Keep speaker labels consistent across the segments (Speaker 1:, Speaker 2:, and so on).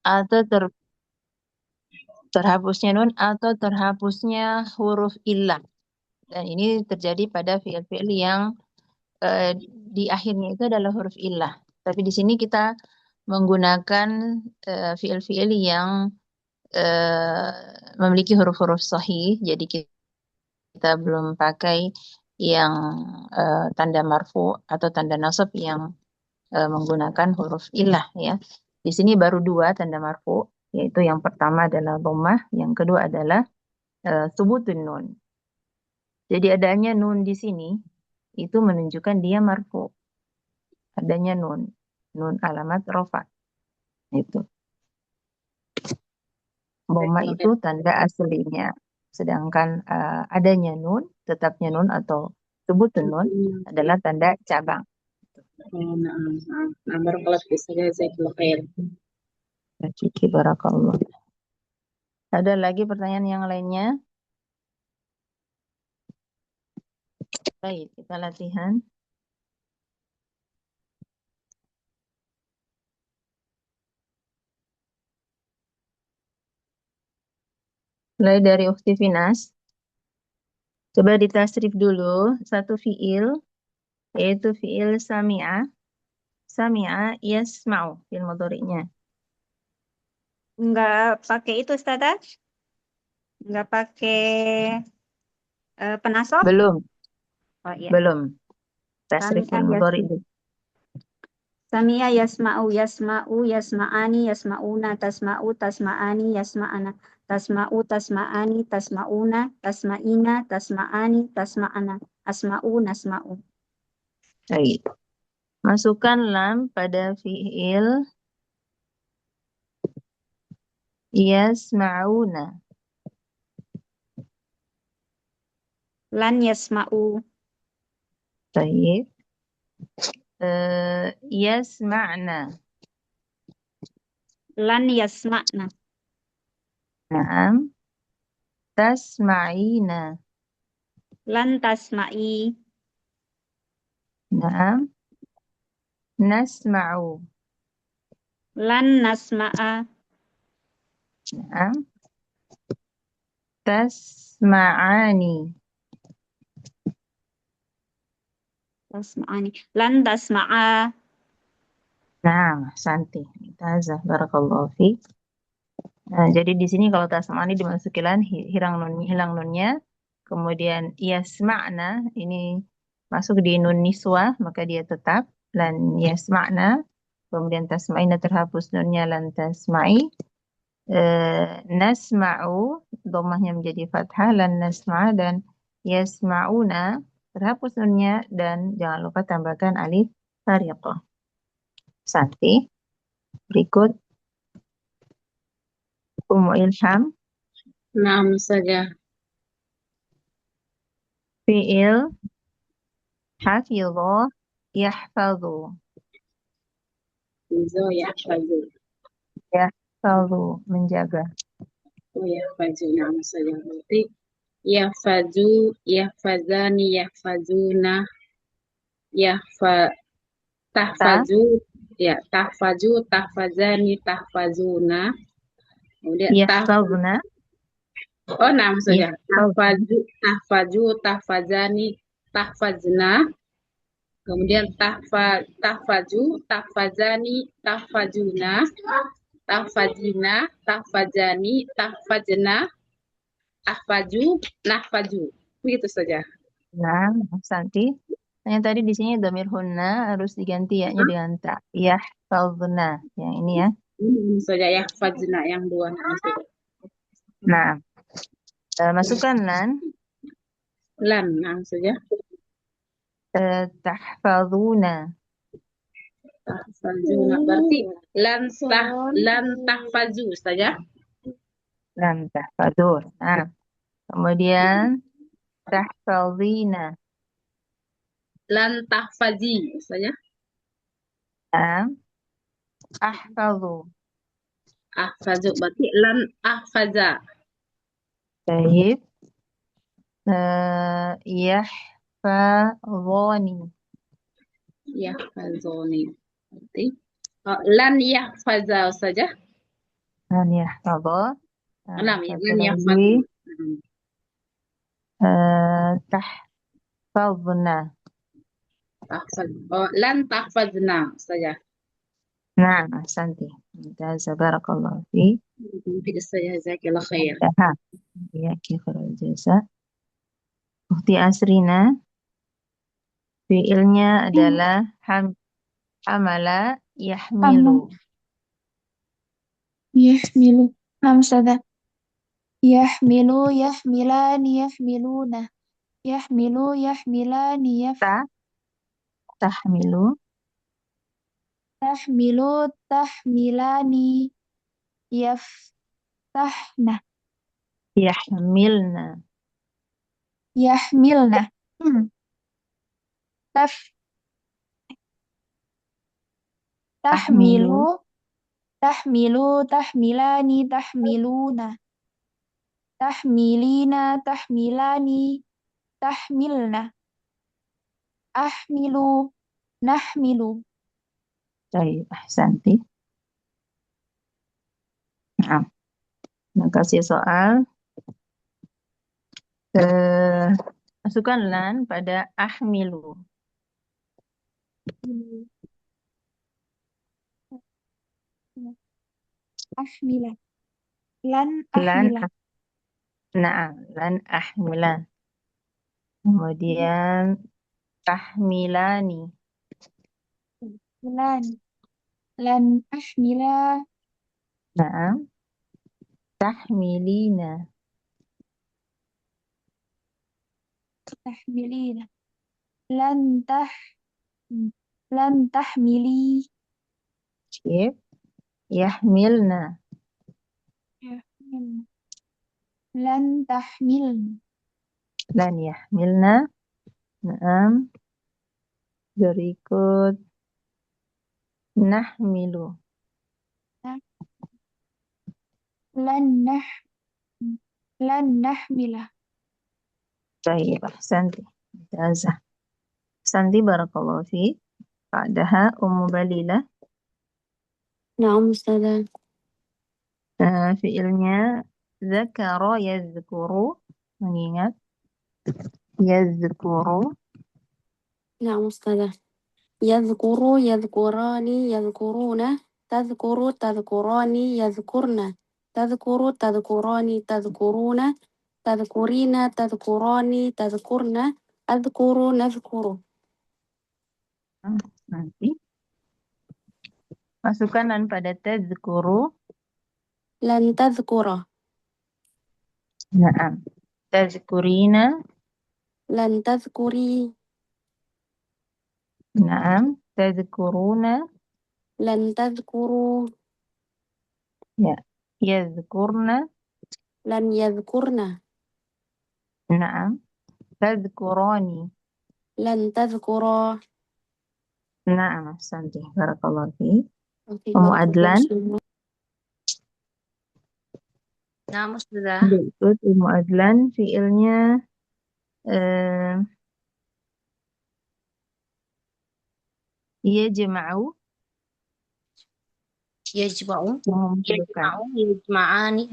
Speaker 1: atau terhapusnya nun atau terhapusnya huruf illah. Dan ini terjadi pada fiil-fiil yang di akhirnya itu adalah huruf illah. Tapi di sini kita menggunakan fiil-fiil yang memiliki huruf-huruf sahih. Jadi kita belum pakai yang tanda marfu atau tanda nasab yang menggunakan huruf illah ya. Di sini baru dua tanda marfu, yaitu yang pertama adalah dhammah, yang kedua adalah thubutun nun. Jadi adanya nun di sini itu menunjukkan dia marfu. Adanya nun, nun alamat rofa. Itu. Dhammah itu tanda aslinya. Sedangkan adanya nun, tetapnya nun atau thubutun nun adalah tanda cabang.
Speaker 2: Oh, nah, barakallah bisa jazakallah khair.
Speaker 1: Ciki barakallah. Ada lagi pertanyaan yang lainnya? Baik, kita latihan. Mulai dari Ukti Finas. Coba ditasrif dulu satu fiil, yaitu fiil sami'a. Sami'a yasma'u, fiil mudhari'nya.
Speaker 3: Enggak pakai itu, Ustazah? Enggak pakai penasob?
Speaker 1: Belum,
Speaker 3: Oh iya.
Speaker 1: belum. Tasrif fiil mudhari' dulu.
Speaker 3: Sami'a yasma'u, yasma'u, yasma'ani, yasma'una, tasma'u, tasma'ani, yasma'ana, tasma'u, tasma'ani, tasma'una, tasma'ina, tasma'ani, tasma'ana, asma'u, nasma'u.
Speaker 1: Baik. Masukkan lam pada fiil yasma'una.
Speaker 3: Lan yasma'u.
Speaker 1: Baik. Yasma'na.
Speaker 3: Lan yasma'na.
Speaker 1: Naam. Tasma'ina.
Speaker 3: Lan tasma'i.
Speaker 1: Naam. Nasma'u.
Speaker 3: Lan nasma'a.
Speaker 1: Naam. Tasma'ani.
Speaker 3: Tasma'ani. Lan tasma'a.
Speaker 1: Nah, santi. Mumtazah. Barakallahu fiik. Nah, jadi di sini kalau tasma'ani dimasuki lan hilang nunnya. Kemudian yasma'na ini masuk di nun niswah, maka dia tetap lan yasma'na. Kemudian tasma'ina terhapus nunnya lan tasma'i. Nasma'u dhammahnya menjadi fathah lan nasma' dan yasma'una terhapus nunnya dan jangan lupa tambahkan alif tariqah. Santi. Berikut Ummu Ilham.
Speaker 2: Naam saja.
Speaker 1: Fi'il hafidha yahfadhu.
Speaker 2: Izo yahfazu.
Speaker 1: Yahfadhu menjaga.
Speaker 2: Oh, yahfazu. Naam saja. Berarti yahfazu, yahfazani, yahfazuna, tahfazu, ya, tahfazu, tahfazani, tahfazuna. Kemudian
Speaker 1: Yahfadhna.
Speaker 2: oh, naam saja.
Speaker 1: Yahfadhu.
Speaker 2: Tahfaju, tahfazani, tahfazna. Kemudian tahfaju, tahfazani, tahfajuna, tahfajina, tahfajani, tahfajna, ahfaju, nahfaju. Begitu saja.
Speaker 1: Nah, Santi. Yang tadi di sini dhamir hunna harus diganti ya-nya dengan ta. Yahfadhna. Yang ini ya.
Speaker 2: Ini saja ya, fajna yang dua.
Speaker 1: Nah, masukkan lan.
Speaker 2: Lan, nah saja.
Speaker 1: Tahfadhuna.
Speaker 2: Tahfazuna. Berarti lan tahfazu saja.
Speaker 1: Lam tahfadhun. Nah, kemudian tahfadhina.
Speaker 2: Lan tahfazi saja.
Speaker 1: Nah, ahfadhu.
Speaker 2: Ahfazu berarti lan ahfaza.
Speaker 1: Baik. Yahfadhani.
Speaker 2: Yahfazuni. Berarti Lan yahfaza saja.
Speaker 1: Lan yahfadha.
Speaker 2: Lam
Speaker 1: Satu
Speaker 2: lan
Speaker 1: lagi.
Speaker 2: yahfazu.
Speaker 1: Tahfadna.
Speaker 2: Tahfaz. Lan tahfazna saja.
Speaker 1: Nah, ahsanti. Mumtaz. Barakallahu fi.
Speaker 2: Mungkin saja jazakallah khair.
Speaker 1: Aha. Ya, khairul jasa. Ukhti Asrina, fiilnya adalah hamala yahmilu.
Speaker 4: يحمل همسة يحمل يحملان يحملون يحمل يحملان
Speaker 1: Ta, tahmilu,
Speaker 4: تحمل تحملان يفتحن
Speaker 1: yahmilna,
Speaker 4: يحملن تف تحمل
Speaker 1: tahmilu,
Speaker 4: تحمل تحملان تحملون تحملين تحملان تحملن أحمل نحمل.
Speaker 1: Baik, ahsanti. Nah, kasih soal. Masukkan lan pada ahmilu.
Speaker 4: أحمل لن
Speaker 1: Lan,
Speaker 4: أحمل
Speaker 1: lan ahmila. Kemudian tahmilani.
Speaker 4: لن لن أحمل
Speaker 1: Naam, tahmilina.
Speaker 4: تحملين لن تح لن تحملي
Speaker 1: Sip. Yahmilna.
Speaker 4: لن تحملن
Speaker 1: Lan yahmilna. Naam. Berikut nahmilu.
Speaker 4: لن نح لن نحمل.
Speaker 1: Baik, ahsanti. Mumtazah. Ahsanti, barakallahu fi. Ba'daha Ummu Balila.
Speaker 3: نعم أستاذة.
Speaker 1: Fiilnya zakara yazkuru. Mengingat yazkuru.
Speaker 3: نعم أستاذة. يذكر يذكران يذكرون تذكر تذكران يذكرن تذكر تذكران تذكرون تذكرين تذكران تذكرن أذكر نذكر.
Speaker 1: Nanti masukkan lan pada tazkuru.
Speaker 3: لن تذكر
Speaker 1: Naam. Tazkurina.
Speaker 3: لن تذكري
Speaker 1: Naam. Tazkuruna.
Speaker 3: لن تذكروا
Speaker 1: Ya. Yazkurna.
Speaker 3: لن يذكرن
Speaker 1: Naam. Tazkurani.
Speaker 3: لن تذكرا.
Speaker 1: Naam. Ahsanti. Barakallahu fi.
Speaker 3: Oke,
Speaker 1: Ummu
Speaker 3: barakallahu
Speaker 1: Adlan.
Speaker 3: semua.
Speaker 2: Nah, sudah.
Speaker 1: Berikut Ummu Adlan. Fiilnya yajma'u.
Speaker 2: Yajma'u.
Speaker 1: Mengumpulkan.
Speaker 2: Yajma'ani.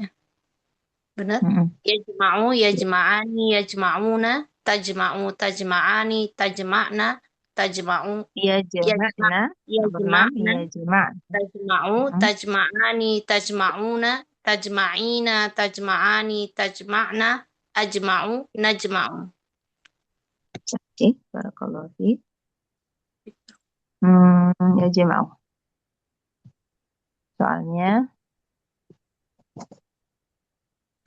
Speaker 2: Benar? Yajma'u, yajma'ani, yajma'una, tajma'u, tajma'ani, tajma'na, tajma'u,
Speaker 1: Yajma'na.
Speaker 2: yajma'na,
Speaker 1: Yajma'na.
Speaker 2: tajma'u, tajma'ani, tajma'una, tajma'ina, tajma'ani, tajma'na, ajma'u, najma'u.
Speaker 1: Oke, barakallahu fi. Yajma'u. Soalnya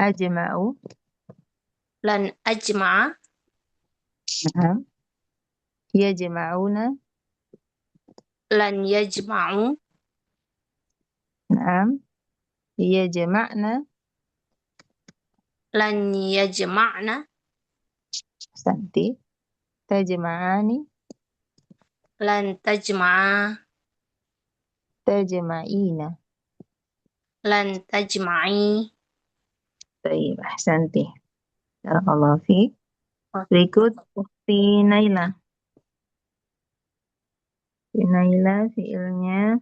Speaker 1: ajma'u.
Speaker 2: Lan ajma'a,
Speaker 1: Naam. Yajma'una.
Speaker 2: lan yajma'u,
Speaker 1: Naam. Yajma'na.
Speaker 2: lan yajma'na,
Speaker 1: Santi. Tajma'ani.
Speaker 2: lan tajma'a,
Speaker 1: Tajma'ina.
Speaker 2: lan tajma'i.
Speaker 1: Baik, ahsanti. Barakallahu fi. Berikut Ukhti Naila. Naila fiilnya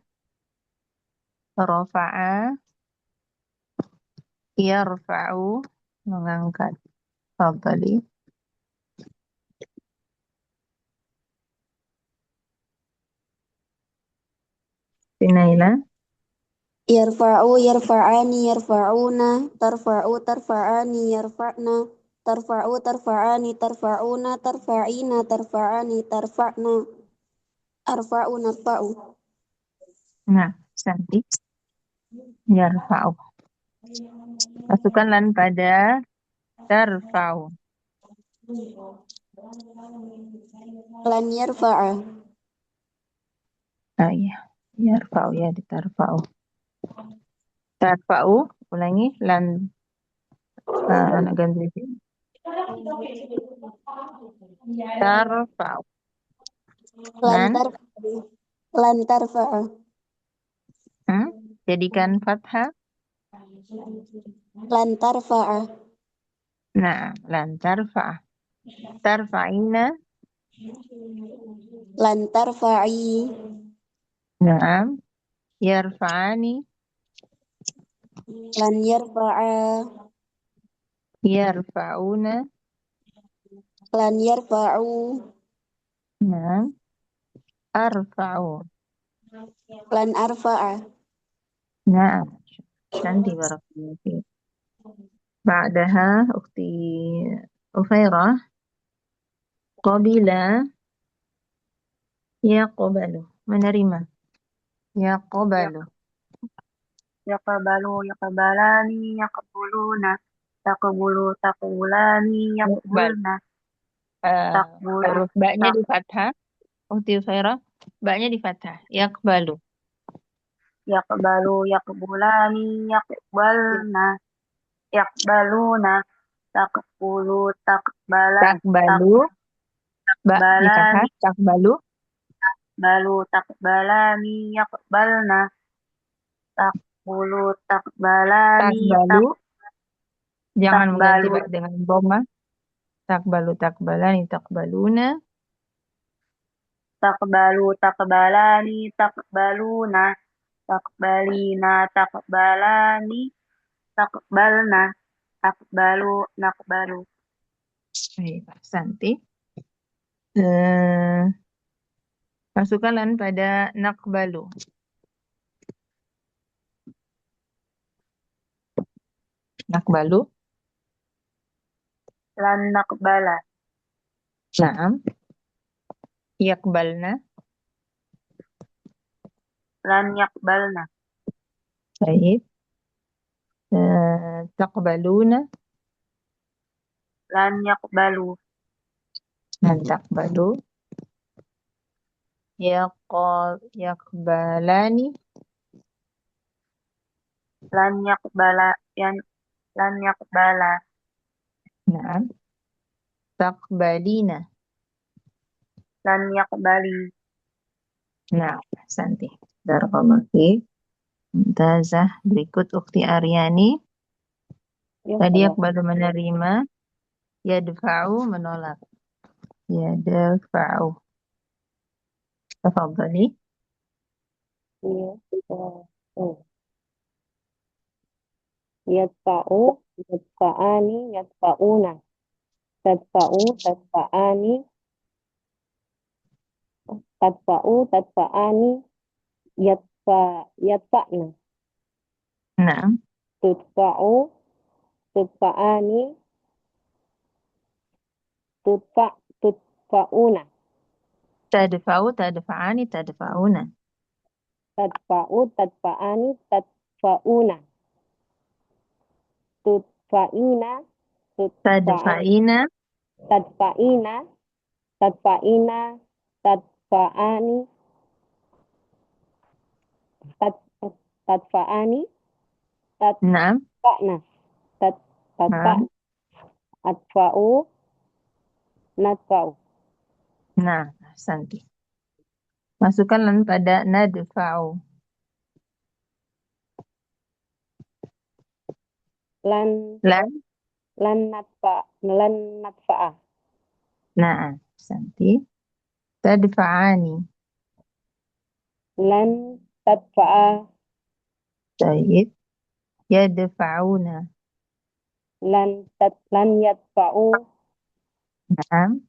Speaker 1: Rafa'a, yarfa'u, mengangkat. Fadhali. Sinaila.
Speaker 5: Yarfa'u yarfa'ani yarfa'una tarfa'u tarfa'ani yarfa'na tarfa'u tarfa'ani tarfa'una tarfa'ina tarfa'ani tarfa'na arfa'u narfa'u
Speaker 1: Nah, cantik. Yarfa'u. Masukkan lan pada tarfa'u.
Speaker 5: lan yarfa'a
Speaker 1: Ah iya. Yarfa'u ya, ditarfa'u. Tarfa'u, ulangi. Lan, anak ganti. Tarfa'u.
Speaker 5: lan
Speaker 1: Nan,
Speaker 5: tarfa'u lan tarfa'a
Speaker 1: jadikan fathah.
Speaker 5: lan tarfa'a
Speaker 1: Nah, lan tarfa'ah. Tarfa'ina.
Speaker 5: lan tarfa'i
Speaker 1: Naam. Yarfa'ani.
Speaker 5: lan yarfa'a
Speaker 1: Yarfa'una.
Speaker 5: lan yarfa'u
Speaker 1: Naam. Arfa'u.
Speaker 5: lan arfa'a
Speaker 1: Naam. Nanti barakallahu fiik. Ba'daha ukhti Ufairah. Qabila. Yaqbalu. Menerima. Yaqbalu.
Speaker 3: Yaqbalu, yaqbalani, yaqbuluna. Taqbulu, taqbulani,
Speaker 1: Yaqbal.
Speaker 3: yaqbulna. Taqbulu,
Speaker 1: Huruf ba-nya
Speaker 3: tak,
Speaker 1: di fathah. Ukhti Ufairah. Ba-nya di fathah. Yaqbalu.
Speaker 3: yaqbalu, yaqbulani, yaqbalna. Yaqbaluna. Taqbulu, taqbalan.
Speaker 1: Takbalu. Ba di fathah.
Speaker 3: Taqbalani,
Speaker 1: Takbalu.
Speaker 3: balu, taqbalani, yaqbalna. Taqbulu, taqbalani,
Speaker 1: Takbalu. Jangan mengganti
Speaker 3: taqbalu,
Speaker 1: ba dengan dhamma. Takbalu, takbalani, takbaluna.
Speaker 3: taqbalu, taqbalani, taqbaluna. Taqbalina, taqbalani, taqbalna. Taqbalu, naqbalu.
Speaker 1: Baik, Santi. Eh, masukkan lan pada nakbalu. Nakbalu.
Speaker 3: Lan naqbala.
Speaker 1: Naam. Yakbalna.
Speaker 3: Lan yaqbalna.
Speaker 1: Baik. Takbaluna.
Speaker 3: Lan yaqbalu.
Speaker 1: Lan takbalu. Yakbalani.
Speaker 3: Lan yaqbala. Lan yaqbala.
Speaker 1: Naam. Takbalina.
Speaker 3: Lan yaqbali.
Speaker 1: Nah, Santi. Barakallahu fiik. Mumtazah. Berikut Ukti Aryani. Tadi Yakbalu menerima. Yadfa'u menolak. Yadfa'u. Tafadhali.
Speaker 2: Yadfa'u, yadfa'ani, yadfa'una. Tadfa'u, tadfa'ani, tadfa'u, tadfa'ani, yadfa'na.
Speaker 1: Naam.
Speaker 2: Tudfa'u, tudfa'ani, tudfa'una.
Speaker 1: Tadfa'u, tadfa'ani, tadfa'una.
Speaker 2: Tadfa'u, tadfa'ani, tadfa'una. Tudfa'ina,
Speaker 1: Tadfa'ina.
Speaker 2: tadfa'ina, tadfa'ina, tadfa'ani, tadfa'ani,
Speaker 1: Naam.
Speaker 2: tadfa'na, tadfa'na,
Speaker 1: Naam.
Speaker 2: adfa'u, nadfa'u.
Speaker 1: Nah, Santi. Masukkan lan pada nadfa'u.
Speaker 2: Lan
Speaker 1: Lan.
Speaker 2: lan nadfa'a.
Speaker 1: Nah, Santi. Tadfa'ani.
Speaker 2: Lan tadfa'a
Speaker 1: Baik. Yadfa'una.
Speaker 5: lan yadfa'u
Speaker 1: Naam.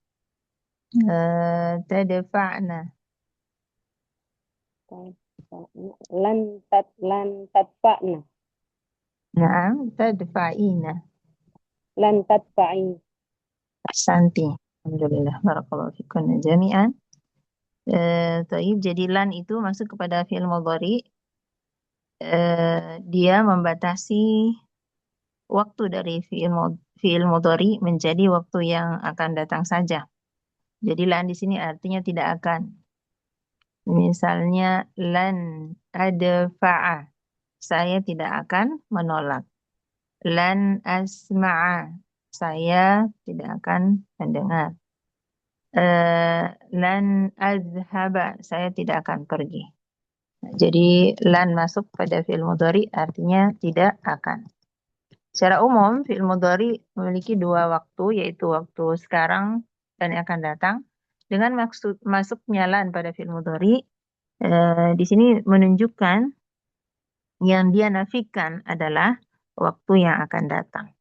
Speaker 1: Tadfa'na.
Speaker 5: lan tadfa'na
Speaker 1: Naam. Tadfa'ina.
Speaker 5: lan tadfa'i
Speaker 1: Ahsanti. Alhamdulillah. Barakallahu fikunna jami'an. Taib. Jadi lan itu masuk kepada fi'il mudhari. Dia membatasi waktu dari fi'il mudhari menjadi waktu yang akan datang saja. Jadi lan di sini artinya tidak akan. Misalnya lan adfa'a, saya tidak akan menolak. Lan asma'a, saya tidak akan mendengar. Lan azhaba, saya tidak akan pergi. Jadi lan masuk pada fi'il mudhari artinya tidak akan. Secara umum fi'il mudhari memiliki dua waktu, yaitu waktu sekarang dan yang akan datang. Dengan maksud masuknya lan pada fi'il mudhari, di sini menunjukkan yang dia nafikan adalah waktu yang akan datang.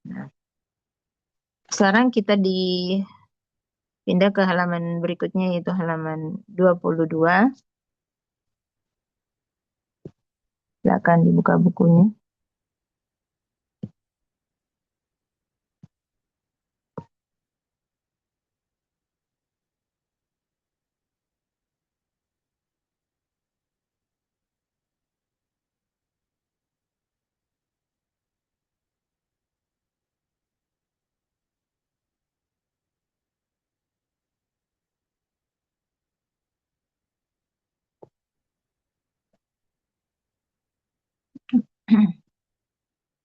Speaker 1: Nah, sekarang kita dipindah ke halaman berikutnya, yaitu halaman 22. Silakan dibuka bukunya.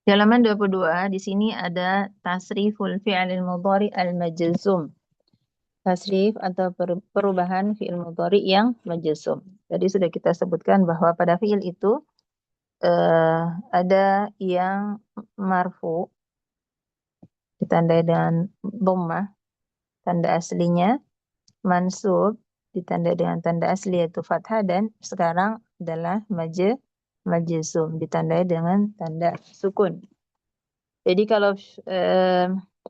Speaker 1: Di halaman 22, di sini ada tasriful fi'lil mudhari al-majzum. Tasrif atau perubahan fi'il mudhari yang majzum. Tadi sudah kita sebutkan bahwa pada fi'il itu ada yang marfu ditandai dengan dhammah, tanda aslinya, mansub ditandai dengan tanda asli yaitu fathah, dan sekarang adalah majzum ditandai dengan tanda sukun. Jadi kalau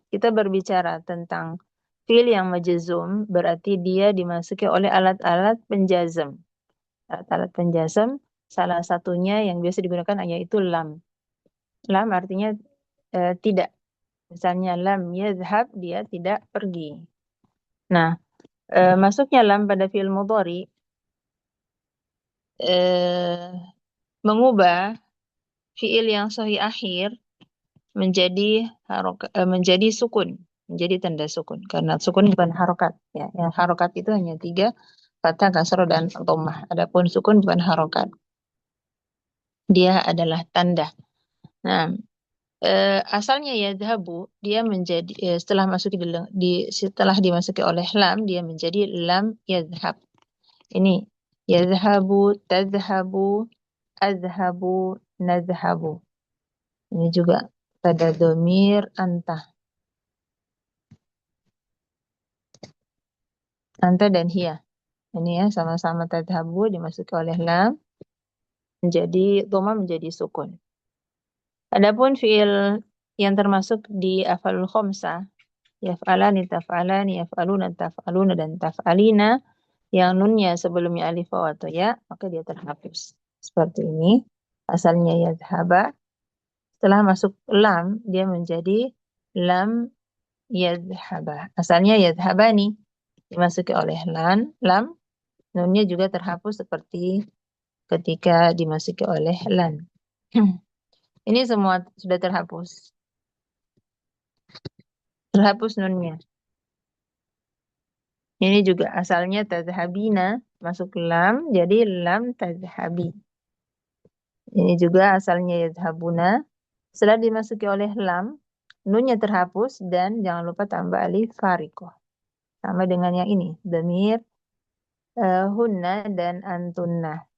Speaker 1: kita berbicara tentang fi'il yang majzum, berarti dia dimasuki oleh alat-alat penjazm. Alat-alat penjazm, salah satunya yang biasa digunakan yaitu lam. Lam artinya tidak. Misalnya lam yadhhab, dia tidak pergi. Nah, masuknya lam pada fi'il mudhari mengubah fi'il yang sahih akhir menjadi sukun, menjadi tanda sukun, karena sukun bukan harokat, ya. Yang harokat itu hanya 3, fathah, kasroh, dan dhammah. Adapun sukun bukan harokat, dia adalah tanda. Nah, asalnya yadhabu, dia menjadi setelah dimasuki oleh lam, dia menjadi lam yadhhab. Ini yadhabu, tadhabu, adhabu, nadhabu. Ini juga pada domir anta dan hiya. Ini ya, sama-sama tadhabu dimasuki oleh lam, menjadi dhamma, menjadi sukun. Adapun fiil yang termasuk di af'alul khamsah, yaf'alani, taf'alani, yaf'aluna, taf'aluna, dan taf'alina, yang nunnya sebelumnya alif waw atau ya, maka dia terhapus. Seperti ini. Asalnya yadhhaba, setelah masuk lam, dia menjadi lam yadhhaba. Asalnya yadhhabani, dimasuki oleh lam, nunnya juga terhapus seperti ketika dimasuki oleh lan. Ini semua sudah terhapus. Terhapus nunnya. Ini juga asalnya tadhhabina, masuk lam, jadi lam tadhhabi. Ini juga asalnya yadhhabuna. Setelah dimasuki oleh lam, nunnya terhapus, dan jangan lupa tambah alif fariqah. Sama dengan yang ini, dhamir hunna dan antunna.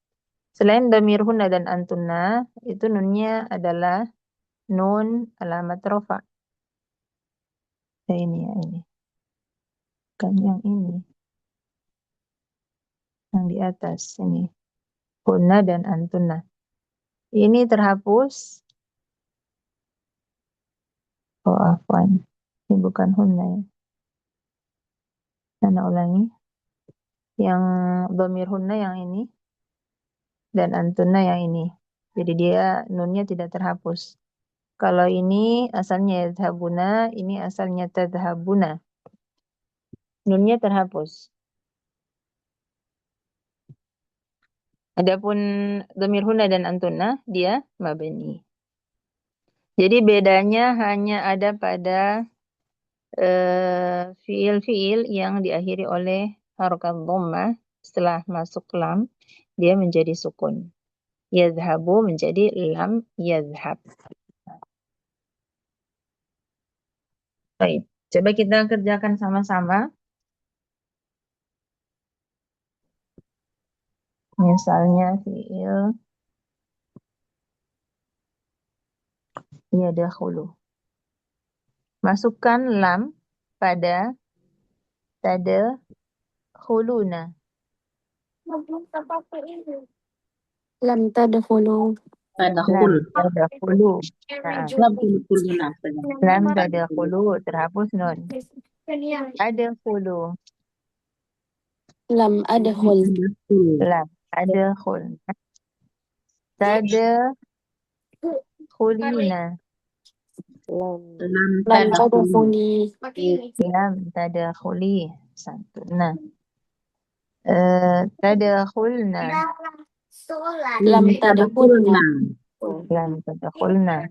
Speaker 1: Selain dhamir hunna dan antunna, itu nunnya adalah nun alamat rofa. Ini ya, ini. Bukan yang ini. Yang di atas, ini. Hunna dan antunna. Ini terhapus. Oh, afwan. Ini bukan hunna ya. Ana ulangi. Yang dhamir hunna yang ini dan antunna yang ini. Jadi dia nunnya tidak terhapus. Kalau ini asalnya yadhabuna, ini asalnya tadhabuna. Nunnya terhapus. Adapun dhamir hunna dan antunna dia mabni. Jadi bedanya hanya ada pada fiil-fiil yang diakhiri oleh harokat dhammah setelah masuk lam, dia menjadi sukun. Yadhabu menjadi lam yadhab. Baik, coba kita kerjakan sama-sama. Misalnya fiil yadakhulu. Masukkan lam pada tadkhuluna.
Speaker 6: Lam tadkhulu.
Speaker 2: Tadkhul.
Speaker 1: Lam tadkhulu. Nah,
Speaker 2: Lam tadkhuluna saja.
Speaker 1: lam tadkhulu terhapus nun. Adkhulu.
Speaker 6: Lam adkhul.
Speaker 2: Tadkhul.
Speaker 1: Lam adkhul. Tadkhulina.
Speaker 5: Lam
Speaker 2: Lam
Speaker 6: Lam
Speaker 2: tadkhuli.
Speaker 6: tadkhuli.
Speaker 1: Lam tadkhuli. Satu. Nah, tadkhulna.
Speaker 6: Lam tadkhulna.
Speaker 1: Lam tadkhulna.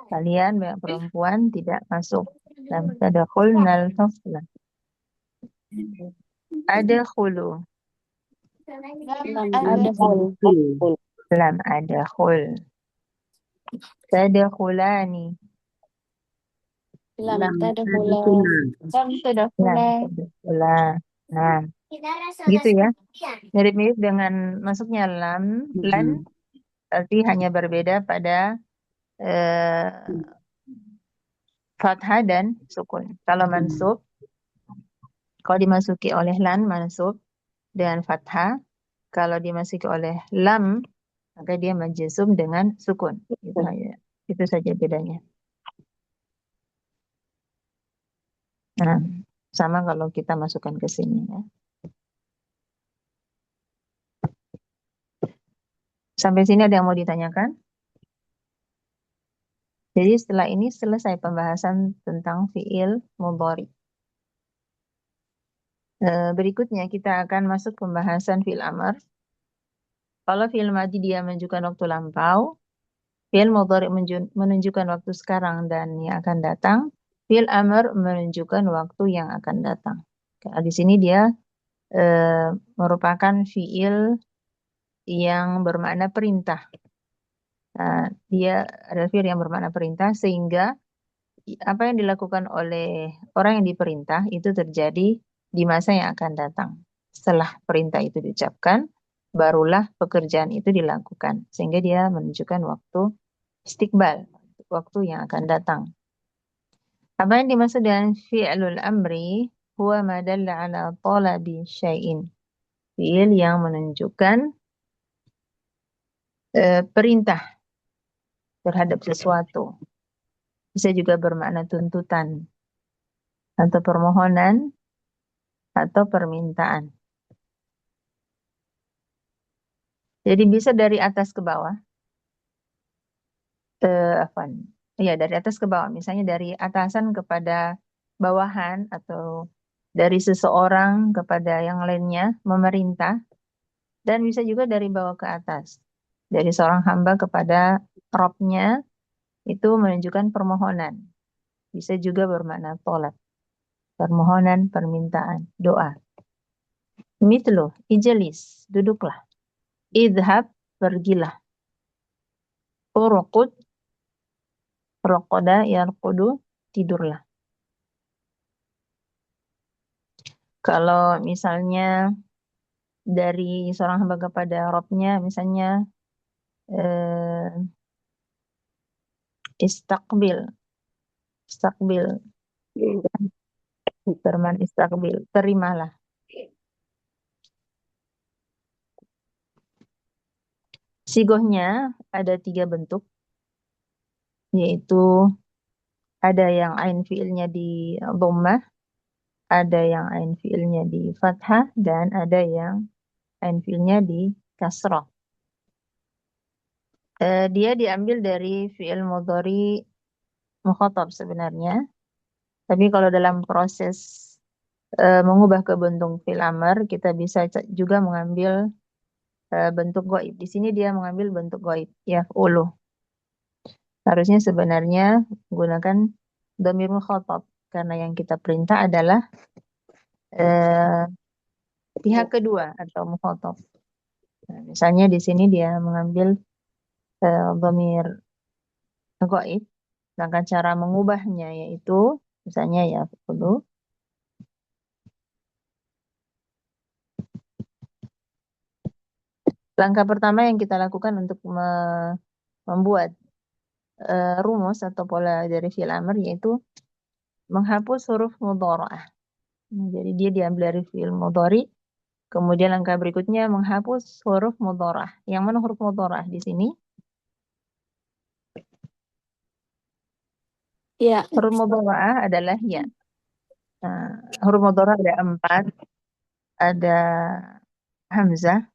Speaker 1: Kalian banyak perempuan tidak masuk. Lam tadkhulnal fasla. Adkhulu.
Speaker 6: Lam
Speaker 4: adkhul.
Speaker 6: adkhul.
Speaker 1: Lam adkhul. Tadkhulani.
Speaker 6: Lam
Speaker 2: Lam
Speaker 6: tadkhula.
Speaker 2: tadkhula.
Speaker 4: Lam tadkhula.
Speaker 1: Lam tadkhula. Nah, gitu ya. Mirip-mirip dengan masuknya lam, lan, tapi hanya berbeda pada fathah dan sukun. Kalau mansub, kalau dimasuki oleh lan mansub dengan fathah, kalau dimasuki oleh lam, maka dia majzum dengan sukun. Itu saja bedanya. Nah, sama kalau kita masukkan ke sini ya. Sampai sini ada yang mau ditanyakan? Jadi setelah ini selesai pembahasan tentang fiil mudhari. Berikutnya kita akan masuk pembahasan fiil amr. Kalau fiil madhi dia menunjukkan waktu lampau, fiil mudhari menunjukkan waktu sekarang dan yang akan datang, fiil amr menunjukkan waktu yang akan datang. Di sini dia merupakan fiil yang bermakna perintah. Dia adalah fiil yang bermakna perintah sehingga apa yang dilakukan oleh orang yang diperintah itu terjadi di masa yang akan datang. Setelah perintah itu diucapkan, barulah pekerjaan itu dilakukan. Sehingga dia menunjukkan waktu istiqbal, waktu yang akan datang. Apa yang dimaksud dengan fi'lul amri? Huwa ma dalla ala talabi syai'in. Fi'il yang menunjukkan perintah terhadap sesuatu. Bisa juga bermakna tuntutan atau permohonan atau permintaan. Jadi bisa dari atas ke bawah. Ya, dari atas ke bawah. Misalnya dari atasan kepada bawahan atau dari seseorang kepada yang lainnya memerintah. Dan bisa juga dari bawah ke atas. Dari seorang hamba kepada Robnya itu menunjukkan permohonan. Bisa juga bermakna tolak. Permohonan, permintaan, doa. Mithlu, ijlis, duduklah. Idhab, pergilah. Urqud, raqada, yarqudu, tidurlah. Kalau misalnya dari seorang hamba kepada Robnya, misalnya istaqbil, bermakna istaqbil, terimalah. Sigohnya ada 3 bentuk, yaitu ada yang ain fiilnya di dhammah, ada yang ain fiilnya di fathah, dan ada yang ain fiilnya di kasrah. Dia diambil dari fiil mudhari mukhatab sebenarnya, tapi kalau dalam proses mengubah ke bentuk fiil amr, kita bisa juga mengambil bentuk ghaib. Di sini dia mengambil bentuk ghaib, yaf'ulu. Harusnya sebenarnya menggunakan dhamir mukhatab, karena yang kita perintah adalah pihak kedua atau mukhatab. Nah, misalnya di sini dia mengambil dhamir ghaib, sedangkan cara mengubahnya yaitu misalnya yaf'ulu. Langkah pertama yang kita lakukan untuk membuat rumus atau pola dari fi'il amr yaitu menghapus huruf mudhara'ah. Nah, jadi dia diambil dari fi'il mudhari, kemudian langkah berikutnya menghapus huruf mudhara'ah. Yang mana huruf mudhara'ah di sini?
Speaker 6: Ya.
Speaker 1: Huruf mudhara'ah adalah ya. Nah, huruf mudhara'ah ada 4, ada hamzah,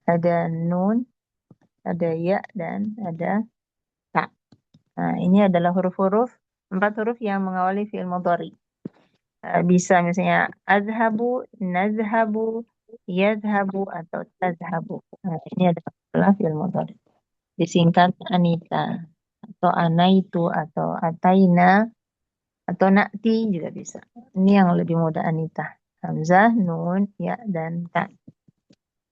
Speaker 1: ada nun, ada ya, dan ada ta. Nah, ini adalah huruf-huruf, 4 huruf yang mengawali fi'il mudhari. Bisa misalnya azhabu, nazhabu, yadhabu, atau tazhabu. Nah, ini adalah fi'il mudhari. Disingkat Anita, atau anaitu, atau ataina, atau na'ti juga bisa. Ini yang lebih mudah Anita. Hamzah, nun, ya, dan ta.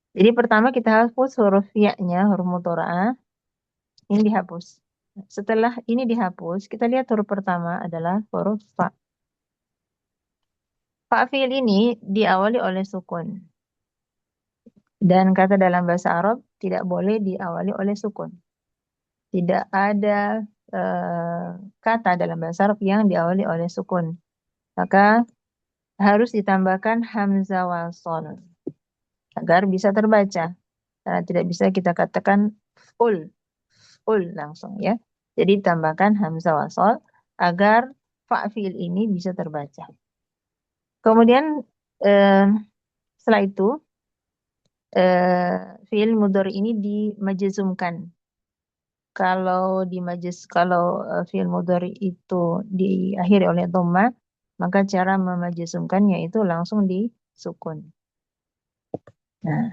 Speaker 1: Jadi pertama kita hapus huruf ya-nya, huruf mudhara'ah. Ini dihapus. Setelah ini dihapus, kita lihat huruf pertama adalah huruf fa. Fa fi'il ini diawali oleh sukun. Dan kata dalam bahasa Arab tidak boleh diawali oleh sukun. Tidak ada kata dalam bahasa Arab yang diawali oleh sukun. Maka harus ditambahkan hamzah wasol agar bisa terbaca. Karena tidak bisa kita katakan ul langsung ya. Jadi tambahkan hamzah wasol agar fa fi'il ini bisa terbaca. Kemudian setelah itu fi'il mudhari ini dimajzumkan. Kalau fi'il mudhari itu diakhiri oleh dhamma, maka cara memajzumkannya itu langsung disukun. Nah,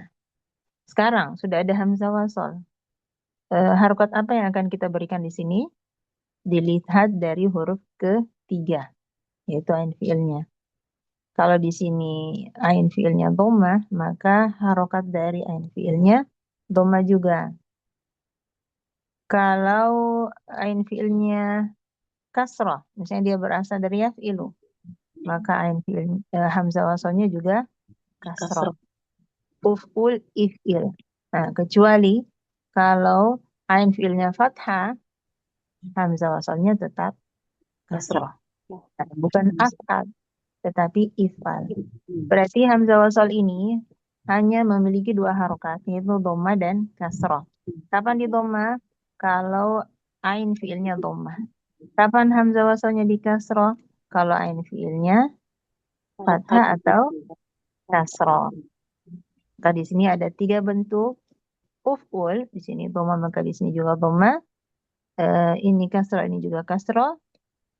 Speaker 1: sekarang sudah ada hamzah wasol. Harokat apa yang akan kita berikan di sini? Dilihat dari huruf ketiga, yaitu ain fi'ilnya. Kalau di sini ain fi'ilnya dhamma, maka harokat dari ain fi'ilnya dhamma juga. Kalau ain fi'ilnya kasrah, misalnya dia berasal dari yaf'ilu, maka ain fi'il hamzah wasolnya juga kasrah. Uf'ul, if'il. Nah, kecuali kalau ain fi'ilnya fathah, hamzah wasolnya tetap kasrah. Nah, bukan af'al, tetapi if'al. Berarti hamzah wasol ini hanya memiliki 2 harokat, yaitu dhamma dan kasrah. Kapan di dhamma? Kalau ain fi'ilnya dhamma. Kapan hamzah wasolnya di kasrah? Kalau ain fi'ilnya fathah atau kasrah. Maka di sini ada 3 bentuk uf'ul, di sini dhamma, maka di sini juga dhamma. Ini kasrah, ini juga kasrah,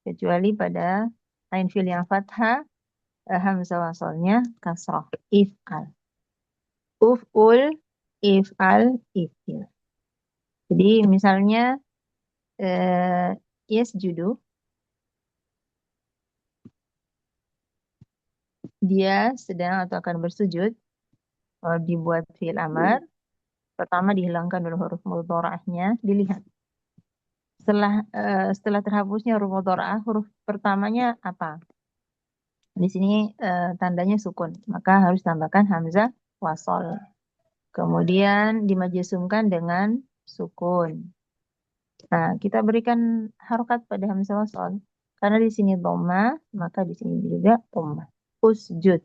Speaker 1: kecuali pada ain fi'il yang fathah, hamzah wasolnya kasrah. If'al. Uf'ul, if'al, if'il. Jadi misalnya yasjudu, dia sedang atau akan bersujud. Dibuat fi'il amar, pertama dihilangkan dulu huruf mudhara'ahnya, dilihat. Setelah terhapusnya huruf mudhara'ah, huruf pertamanya apa? Di sini tandanya sukun, maka harus tambahkan hamzah wasol. Kemudian dimajzumkan dengan sukun. Nah, kita berikan harokat pada hamzah wasol. Karena di sini dhamma, maka di sini juga dhamma. Usjud,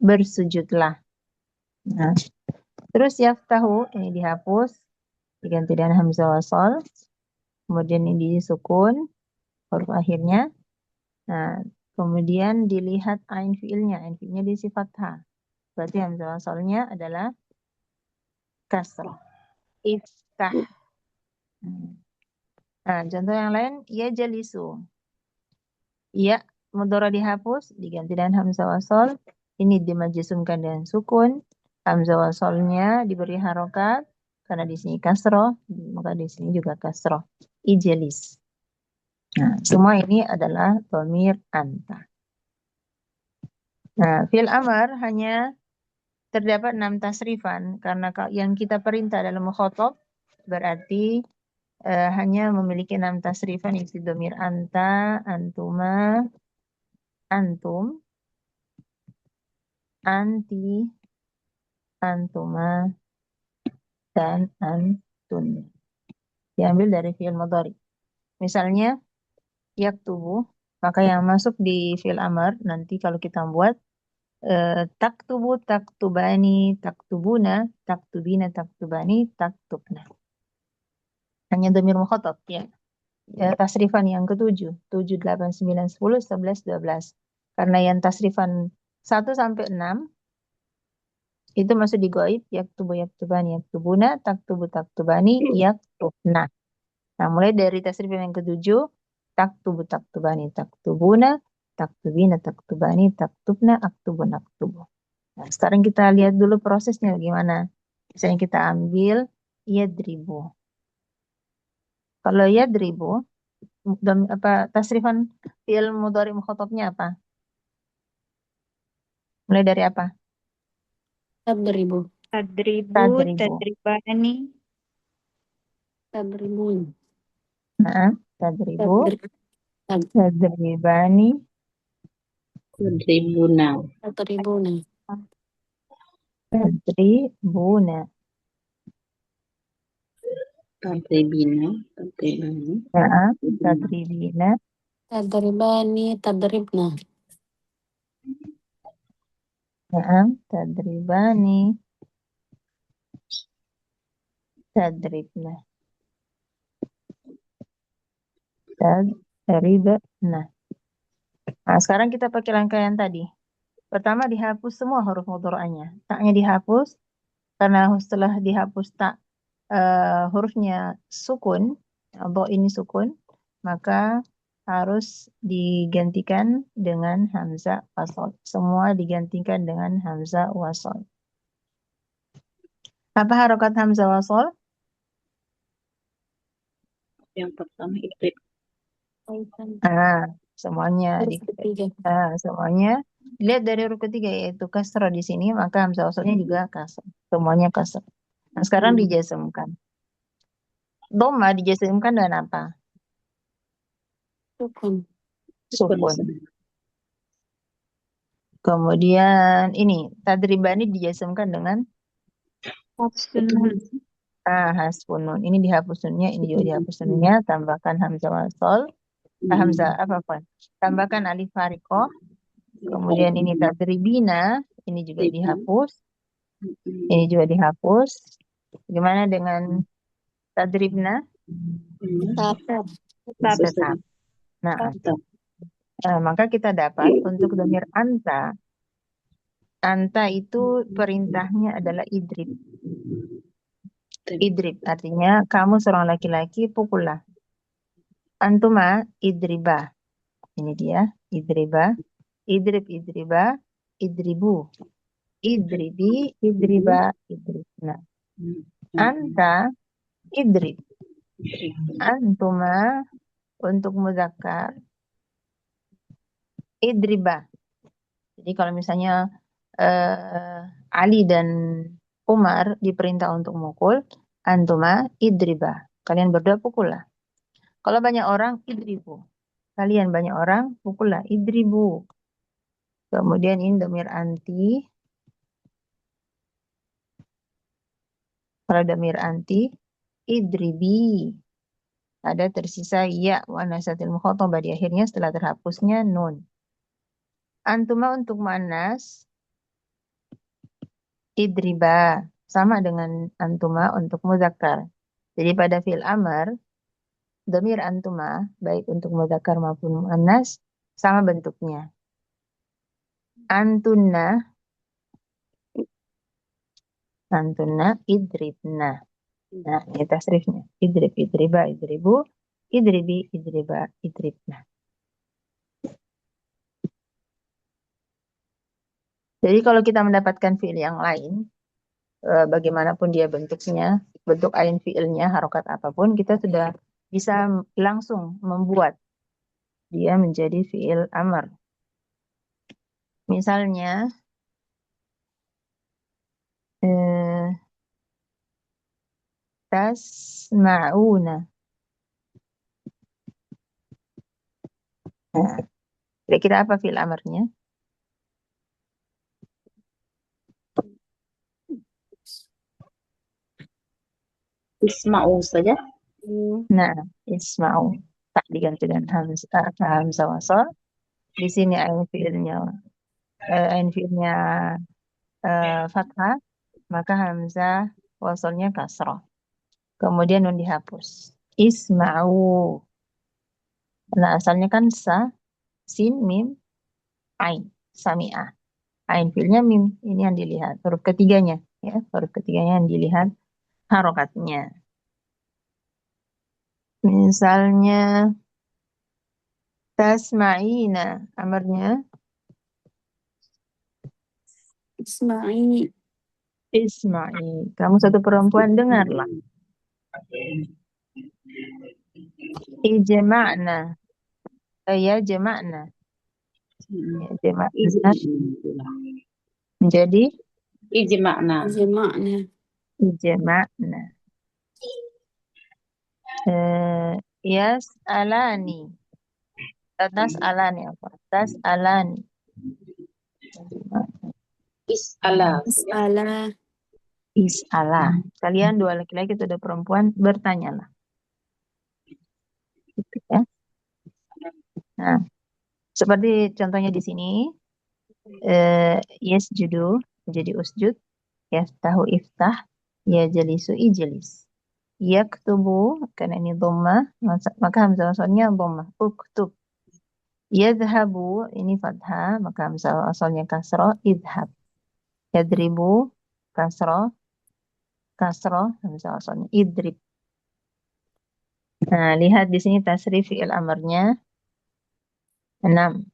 Speaker 1: bersujudlah. Nah, Terus yaftahu ini dihapus, diganti dengan hamzah wasol. Kemudian ini disukun huruf akhirnya. Nah, kemudian dilihat ain fiilnya. Ain fiilnya diisi fathah. Berarti hamzah wasolnya adalah kasrah. Iftah. Nah, contoh yang lain, ya jalisu. Ya, mudhara dihapus, diganti dengan hamzah wasol. Ini dimajzumkan dengan sukun. Hamzah wasolnya diberi harokat. Karena di sini kasroh, maka di sini juga kasroh. Ijalis. Nah, semua ini adalah dhamir anta. Nah, fil amar hanya terdapat 6 tasrifan. Karena yang kita perintah dalam mukhatab berarti hanya memiliki 6 tasrifan, yaitu dhamir anta, antuma, antum, anti, antuma, dan antun. Diambil dari fi'il mudhari. Misalnya, yaktubu, maka yang masuk di fi'il amar, nanti kalau kita buat, taktubu, taktubani, taktubuna, taktubina, taktubani, taktubna. Hanya dhamir mukhatab, ya. Tasrifan yang ke-7, 7, 8, 9, 10, 11, 12. Karena yang tasrifan 1 sampai 6, itu masuk di goib, yaktubu, yaktubani, yaktubuna, taktubu, taktubani, yaktubna. Nah, mulai dari tasrifan yang ke-7, taktubu, taktubani, taktubuna, taktubina, taktubani, taktubna, aktubun, aktubu. Nah, sekarang kita lihat dulu prosesnya bagaimana. Misalnya kita ambil yadribu. Kalau yadribu, tasrifan fi'il mudhari mukhatabnya apa? Mulai dari apa?
Speaker 6: Tadribu.
Speaker 3: Tadribu,
Speaker 1: Tadribu.
Speaker 3: tadribani,
Speaker 6: Tadribun.
Speaker 1: Nah, tadribu,
Speaker 6: Tadrib.
Speaker 1: tadribani,
Speaker 2: Tadribuna.
Speaker 6: Tadribuna.
Speaker 1: tadribuna.
Speaker 2: Tadribina. Tadribani.
Speaker 1: Nah, tadribina,
Speaker 6: Tadribani. Tadribna.
Speaker 1: nah, tadribani, tadribna, tadribna. Nah, sekarang kita pakai langkah yang tadi. Pertama dihapus semua huruf mudhari'nya. Taknya dihapus, karena setelah dihapus tak hurufnya sukun, atau ini sukun, maka harus digantikan dengan hamzah wasol. Semua digantikan dengan hamzah wasol. Apa harokat hamzah wasol?
Speaker 2: Yang pertama ikrib.
Speaker 1: Semuanya
Speaker 6: Huruf ketiga.
Speaker 1: semuanya lihat dari huruf ketiga, yaitu kasrah di sini, maka hamzah wasolnya juga kasrah. Semuanya kasrah. Nah, sekarang dijazmkan. Dhamma dijazmkan dengan apa?
Speaker 6: Sukun.
Speaker 1: Sukun. Kemudian ini tadribani dijazmkan dengan
Speaker 3: hafsunun,
Speaker 1: hasbun nun. Ini dihapus nunnya, ini juga dihapus nunnya, tambahkan hamzah wasol, hamzah apa pun. Tambahkan alif harikoh. Kemudian ini tadribina, ini juga dihapus. Ini juga dihapus. Gimana dengan tadribna? Tetap. Nah, maka kita dapat untuk dhamir anta. Anta itu perintahnya adalah idrib. Idrib artinya kamu seorang laki-laki, pukullah. Antuma idriba. Ini dia, idriba. Idrib, idriba, idribu. Idribi, idriba, idribna. Anta idrib. Antuma untuk muzakkar. Idriba. Jadi kalau misalnya Ali dan Umar diperintah untuk mukul, antuma idriba. Kalian berdua pukullah. Kalau banyak orang, idribu. Kalian banyak orang, pukullah, idribu. Kemudian ini dhamir anti. Kalau dhamir anti, idribi. Ada tersisa ya wa nasatil mukhatabah di akhirnya setelah terhapusnya nun. Antuma untuk muannas, idriba. sama dengan antuma untuk muzakkar. Jadi pada fi'il amr, dhamir antuma, baik untuk muzakkar maupun muannas, sama bentuknya. Antunna, idribna. Nah, ini tasrifnya. Idrib, idriba, idribu, idribi, idriba, idribna. Jadi kalau kita mendapatkan fi'il yang lain, bagaimanapun dia bentuknya, bentuk ain fi'ilnya, harokat apapun, kita sudah bisa langsung membuat dia menjadi fi'il amr. Misalnya, tasma'una. Nah, kira-kira apa fi'il amrnya?
Speaker 2: Isma'u saja.
Speaker 1: Nah, isma'u. Tak diganti dengan hamzah wasal. Di sini ain fi'ilnya fathah, maka hamzah wasalnya kasrah. Kemudian nun dihapus. Isma'u. Nah, asalnya kan sa, sin, mim, ain, sami'ah. Ain fi'ilnya mim, ini yang dilihat. Huruf ketiganya, ya, huruf ketiganya yang dilihat harokatnya. Misalnya tasma'ina, amarnya
Speaker 6: Isma'i.
Speaker 1: isma'i. Kamu satu perempuan, dengarlah. Ijma'na. Ya jama'na. Ya, jama'na menjadi
Speaker 2: Ijma'na.
Speaker 6: Jama'na.
Speaker 1: ijma'na. Yas'alani. Tas'alani apa? Tas'alani.
Speaker 2: Is'ala.
Speaker 6: Is'ala.
Speaker 1: Is'ala. Kalian dua laki-laki atau dua perempuan bertanyalah. Gitu ya. Nah, seperti contohnya di sini, yasjudu menjadi usjud, yaftahu iftah, yajlisu ijlis. Yaktubu, karena ini dhammah, maka hamzah wasalnya dhammah. Uktub. Yadhabu, ini fathah, maka hamzah wasalnya kasrah, idhab. Yadribu, kasrah, hamzah wasalnya idrib. Nah, lihat di sini tasrif fi'il amrnya 6.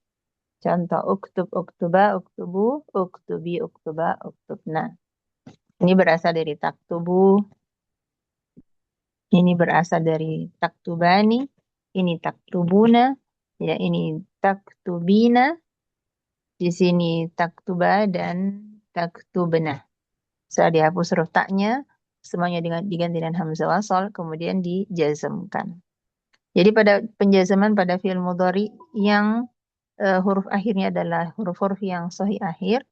Speaker 1: Contoh uktub, uktuba, uktubu, uktubi, uktuba, uktubna. Ini berasal dari taktubu. Ini berasal dari taktubani. Ini taktubuna. Ya, ini taktubina. Di sini taktuba dan taktubna. Setelah dihapus huruf taknya, semuanya diganti dengan hamzah wasal, kemudian dijazmkan. Jadi pada penjazaman pada fi'il mudhari yang huruf akhirnya adalah huruf-huruf yang sahih akhir,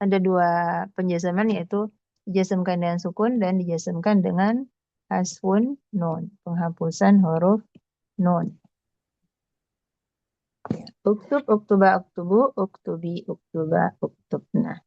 Speaker 1: ada dua penjazaman, yaitu dijazmkan dengan sukun dan dijazmkan dengan hasfun nun, penghapusan huruf nun. Uktub, uktuba, uktubu, uktubi, uktuba, uktubna.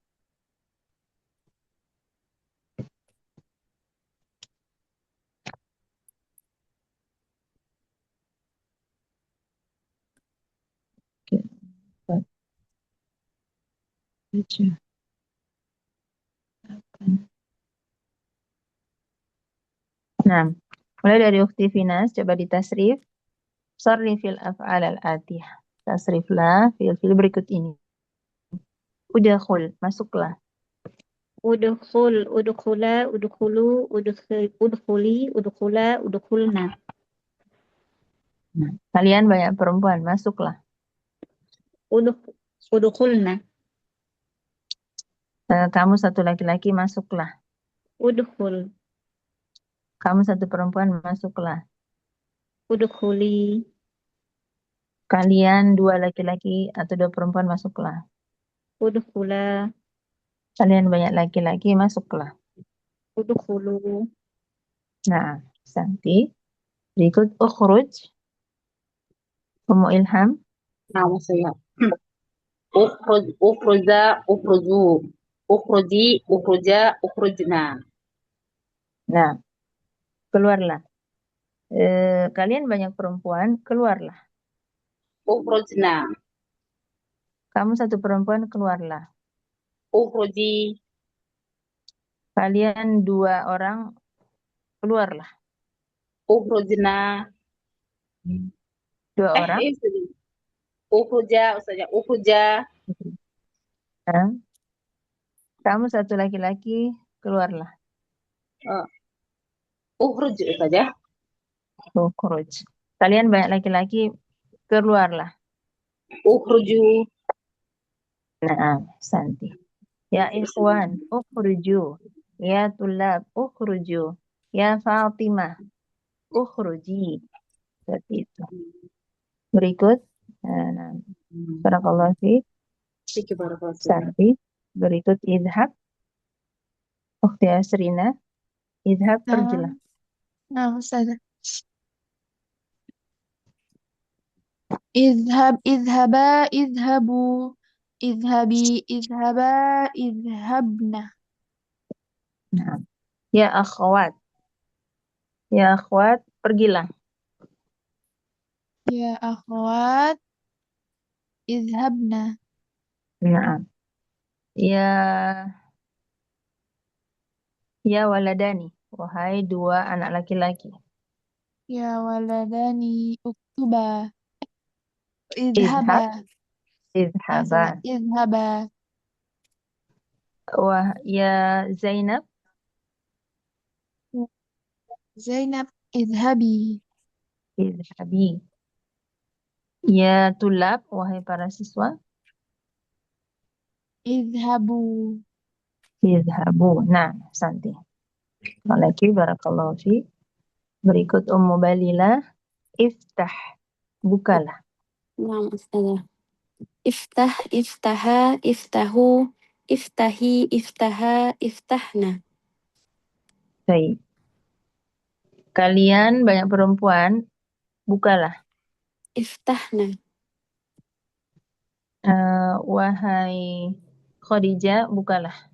Speaker 1: Nah, mulai dari ukhti Finas, coba ditasrif. Sarrifil af'al al-atih. Tasriflah fil berikut ini. Udkhul, masuklah.
Speaker 3: Udkhul, udkhula, udkhulu, udkhuli, udkhula, udkhulna.
Speaker 1: Nah, kalian banyak perempuan, masuklah.
Speaker 3: Udkhulna.
Speaker 1: Kamu satu laki-laki, masuklah.
Speaker 3: Udkhul.
Speaker 1: Kamu satu perempuan, masuklah.
Speaker 3: Udkhuli.
Speaker 1: Kalian dua laki-laki atau dua perempuan, masuklah.
Speaker 3: Udkhula.
Speaker 1: Kalian banyak laki-laki, masuklah.
Speaker 3: Udkhulu.
Speaker 1: Nah, Santi. Berikut ukhruj. Ummu Ilham.
Speaker 2: Nama saya. Ukhruj, ukhruja, ukhruju. Ukhruji, ukhruja, ukhrujna.
Speaker 1: Nah, keluarlah. Kalian banyak perempuan, keluarlah.
Speaker 2: Ukhrujna.
Speaker 1: Kamu satu perempuan, keluarlah.
Speaker 2: Ukhruji.
Speaker 1: Kalian dua orang, keluarlah.
Speaker 2: Ukhrujna.
Speaker 1: Dua orang.
Speaker 2: Itu. Ukhruja, Ustazah. Ukhruja.
Speaker 1: Nah, kamu satu laki-laki, keluarlah.
Speaker 2: Uh, Ukhruj, Ustazah.
Speaker 1: Ukhruj. Kalian banyak laki-laki, keluarlah.
Speaker 2: Ukhruju.
Speaker 1: Nah, Santi. Ya ikhwan, ukhruju. Ya tulab, ukhruju. Ya Fatimah, ukhruji. Seperti itu. Berikut. Nah, barakallahu fiik.
Speaker 2: Fikir barakallahu fiik.
Speaker 1: Santi. Berikut idhab. Ukhti Asrina. Idhab, pergilah.
Speaker 4: Nah, Ustazah. Idhaba, idhabu. Idhabi, idhaba, idhabna.
Speaker 1: Nah. Ya akhwat. Ya akhwat, pergilah.
Speaker 4: Ya akhwat, idhabna.
Speaker 1: Nah. Ya waladani. Wahai dua anak laki-laki.
Speaker 4: Ya waladani, uktuba.
Speaker 1: Idhab,
Speaker 4: Idhaba.
Speaker 1: idhaba.
Speaker 4: Idhaba.
Speaker 1: Wah, ya Zainab.
Speaker 4: Zainab, idhabi.
Speaker 1: Idhabi. Ya tulab, wahai para siswa.
Speaker 4: Idhabu.
Speaker 1: Idhabu. Nah, Santi. Lagi, barakallahu fi. Berikut Ummu Balila. Iftah. Bukalah.
Speaker 6: نعم أستاذة افتح افتحا افتحوا افتحي افتحا افتحنا
Speaker 1: Baik. Kalian banyak perempuan. Bukalah.
Speaker 6: افتحنا
Speaker 1: Wahai Khadijah, bukalah.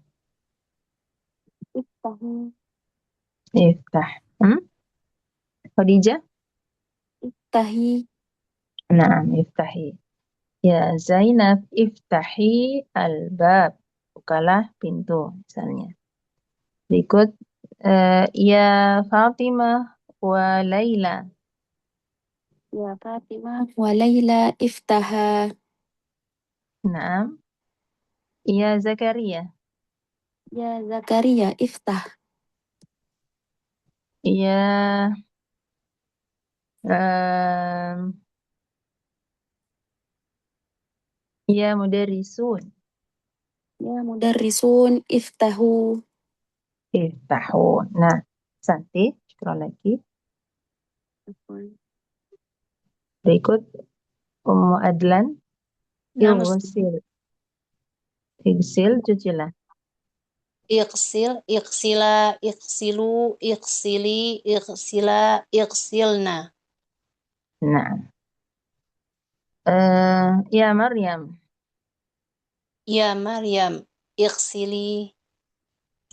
Speaker 6: افتحي
Speaker 1: Iftah. Khadijah?
Speaker 6: افتحي
Speaker 1: Naam, iftahi. Ya Zainab, iftahi al-bab. Bukalah pintu, misalnya. Berikut, ya Fatimah wa Laila.
Speaker 6: يا فاطمة وليلى افتحا
Speaker 1: Naam. Ya Zakaria.
Speaker 6: يا زكريا افتح
Speaker 1: Ya em, ya Mudarisun.
Speaker 6: يا مدرسون افتحوا
Speaker 1: Iftahu. Nah, Santi, scroll lagi. Berikut, Ummu Adlan.
Speaker 2: Nah,
Speaker 1: Igsil. Igsil, cucilah.
Speaker 2: Iqsil, iqsila, iqsilu, iqsili, iqsila, iqsilna.
Speaker 1: Nah. Ya Maryam.
Speaker 2: Ya Maryam, iqsili.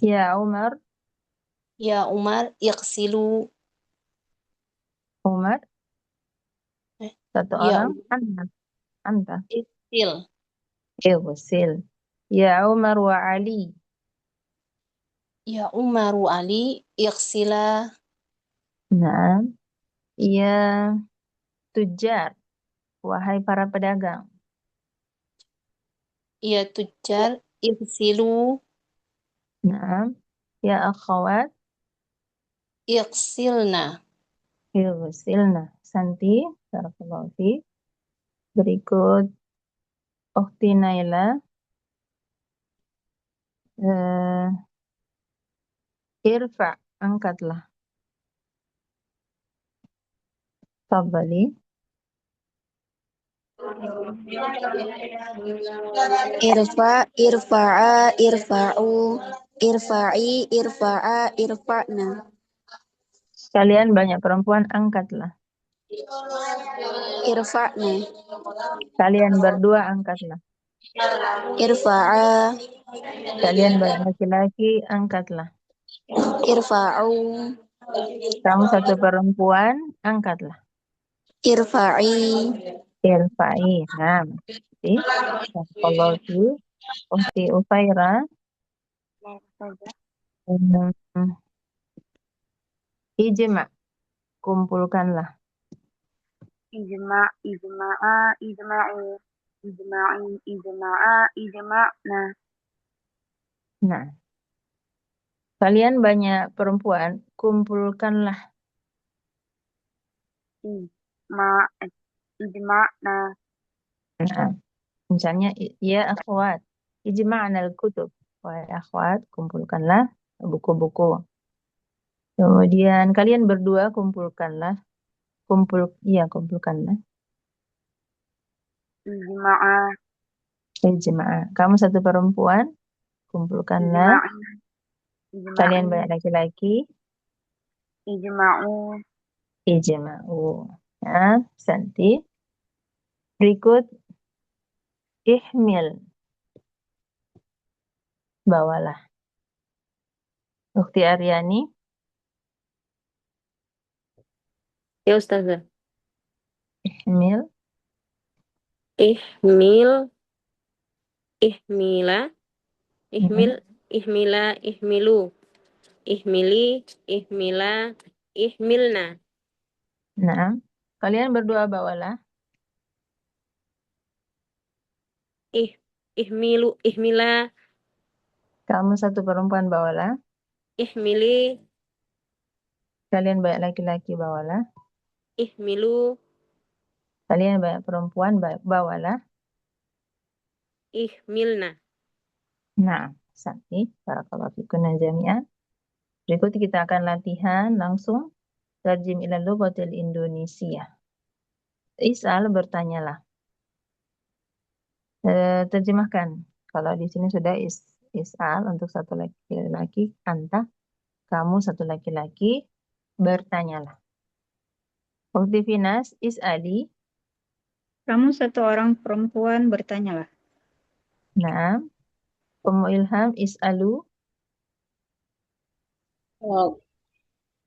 Speaker 1: Ya Umar.
Speaker 2: Ya Umar, iqsilu.
Speaker 1: Umar. Satu
Speaker 2: Ya
Speaker 1: orang.
Speaker 2: Umar,
Speaker 1: Anta. Anta.
Speaker 2: iqsil.
Speaker 1: Igsil. Ya Umar wa Ali.
Speaker 2: Ya Umar wa Ali, iqsila.
Speaker 1: Nah. Ya Tujar. Wahai para pedagang.
Speaker 2: Ya Tujjar, iqsilu,
Speaker 1: Nah. Ya akhwat.
Speaker 2: iqsilna.
Speaker 1: Igsilna. Santi. Barakallahu fiik. Berikut. Ukhti Naila. Eh, Irfa. Angkatlah. Tafadhali.
Speaker 6: irfa irfa'a irfa'u irfa'i irfa'a irfa'na
Speaker 1: Kalian banyak perempuan, angkatlah.
Speaker 6: irfa'na
Speaker 1: Kalian berdua, angkatlah.
Speaker 6: irfa'a
Speaker 1: Kalian banyak laki-laki, angkatlah.
Speaker 6: Irfa'u.
Speaker 1: Kamu satu perempuan, angkatlah.
Speaker 6: Irfa'i.
Speaker 1: Irfa'i. Nah, berarti kalau di Ukti Ufaira, hmm, ijma, kumpulkanlah.
Speaker 2: Ijma, ijma'a, ijma'u. Ijma'i, ijma'a, ijma'na.
Speaker 1: Nah, kalian banyak perempuan, kumpulkanlah.
Speaker 2: Ijma'na.
Speaker 1: Nah, misalnya, ya akhwat, ijma'nal kutub. Wahai akhwat, kumpulkanlah buku-buku. Kemudian kalian berdua kumpulkanlah. Kumpulkanlah.
Speaker 2: Ijma'a,
Speaker 1: Ijma'a. Kamu satu perempuan, kumpulkanlah.
Speaker 2: ijma'i,
Speaker 1: Kalian
Speaker 2: ijma'i,
Speaker 1: banyak laki-laki,
Speaker 2: ijma'u.
Speaker 1: ijma'u. Nah, Santi. Berikut, ihmil. Bawalah. Ukti Aryani,
Speaker 5: Ya Ustazah.
Speaker 1: ihmil.
Speaker 5: Ihmil, ihmila, ihmil, ihmila, ihmilu, ihmili, ihmila, ihmilna.
Speaker 1: Nah, kalian berdua bawalah.
Speaker 5: Ihmilu, ihmila,
Speaker 1: Kamu satu perempuan bawalah.
Speaker 5: ihmili,
Speaker 1: Kalian banyak laki-laki bawalah.
Speaker 5: ihmilu,
Speaker 1: Kalian banyak perempuan bawalah.
Speaker 5: ihmilna.
Speaker 1: Nah, Santi. Barakallahu fikunna jami'an. Berikut kita akan latihan langsung. Tarjim ila lughatil Indonesia. Is'al, bertanyalah. Terjemahkan. Kalau di sini sudah is'al untuk satu laki-laki, anta, kamu satu laki-laki, bertanyalah. Ukti Finas, is'ali.
Speaker 3: Kamu satu orang perempuan, bertanyalah.
Speaker 1: Nah, Ummu Ilham, is'alu.
Speaker 2: Oh,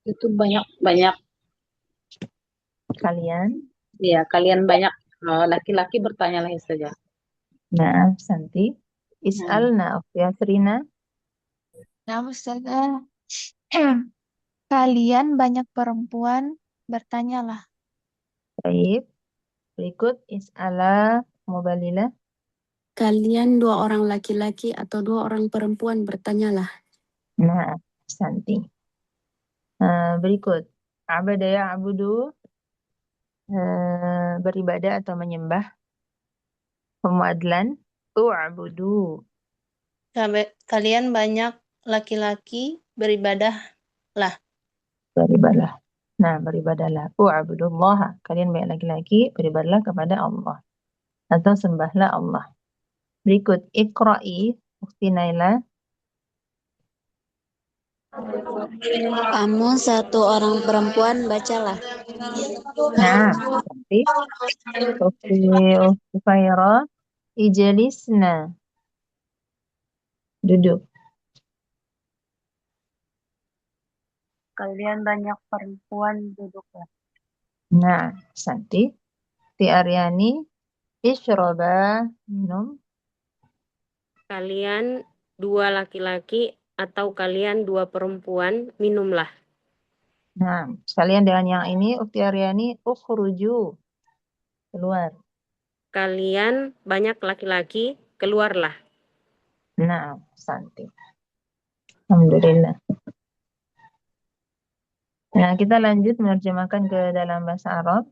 Speaker 2: itu banyak
Speaker 1: Kalian.
Speaker 2: ya, kalian banyak laki-laki bertanyalah saja.
Speaker 1: Nah, Santi. Is'alna, Ukti Asrina.
Speaker 4: Nah, Ustazah. Kalian banyak perempuan, bertanyalah.
Speaker 1: Baik. Berikut is'ala Mubalilah.
Speaker 6: Kalian dua orang laki-laki atau dua orang perempuan bertanyalah.
Speaker 1: Nah, Santi. Berikut. Abada ya'budu, beribadah atau menyembah. Ummu Adlan. U'budu.
Speaker 7: Kalian banyak laki-laki beribadahlah.
Speaker 1: Beribadah. Nah, beribadahlah. U'budullah. Kalian banyak laki-laki, beribadahlah kepada Allah. Atau sembahlah Allah. Berikut. Iqra'i. Ukti Naila.
Speaker 6: Kamu satu orang perempuan, bacalah.
Speaker 1: Nah, Santi. Ukti Ufaira. Ijalisna. Duduk.
Speaker 2: Kalian banyak perempuan duduklah.
Speaker 1: Nah, Santi. Ti Aryani. Ishraba. Minum.
Speaker 5: Kalian dua laki-laki atau kalian dua perempuan, minumlah.
Speaker 1: Nah, sekalian dengan yang ini, Ukti Aryani. Ukhruju. Keluar.
Speaker 5: Kalian banyak laki-laki, keluarlah.
Speaker 1: Nah, Santi. Alhamdulillah. Nah, kita lanjut menerjemahkan ke dalam bahasa Arab.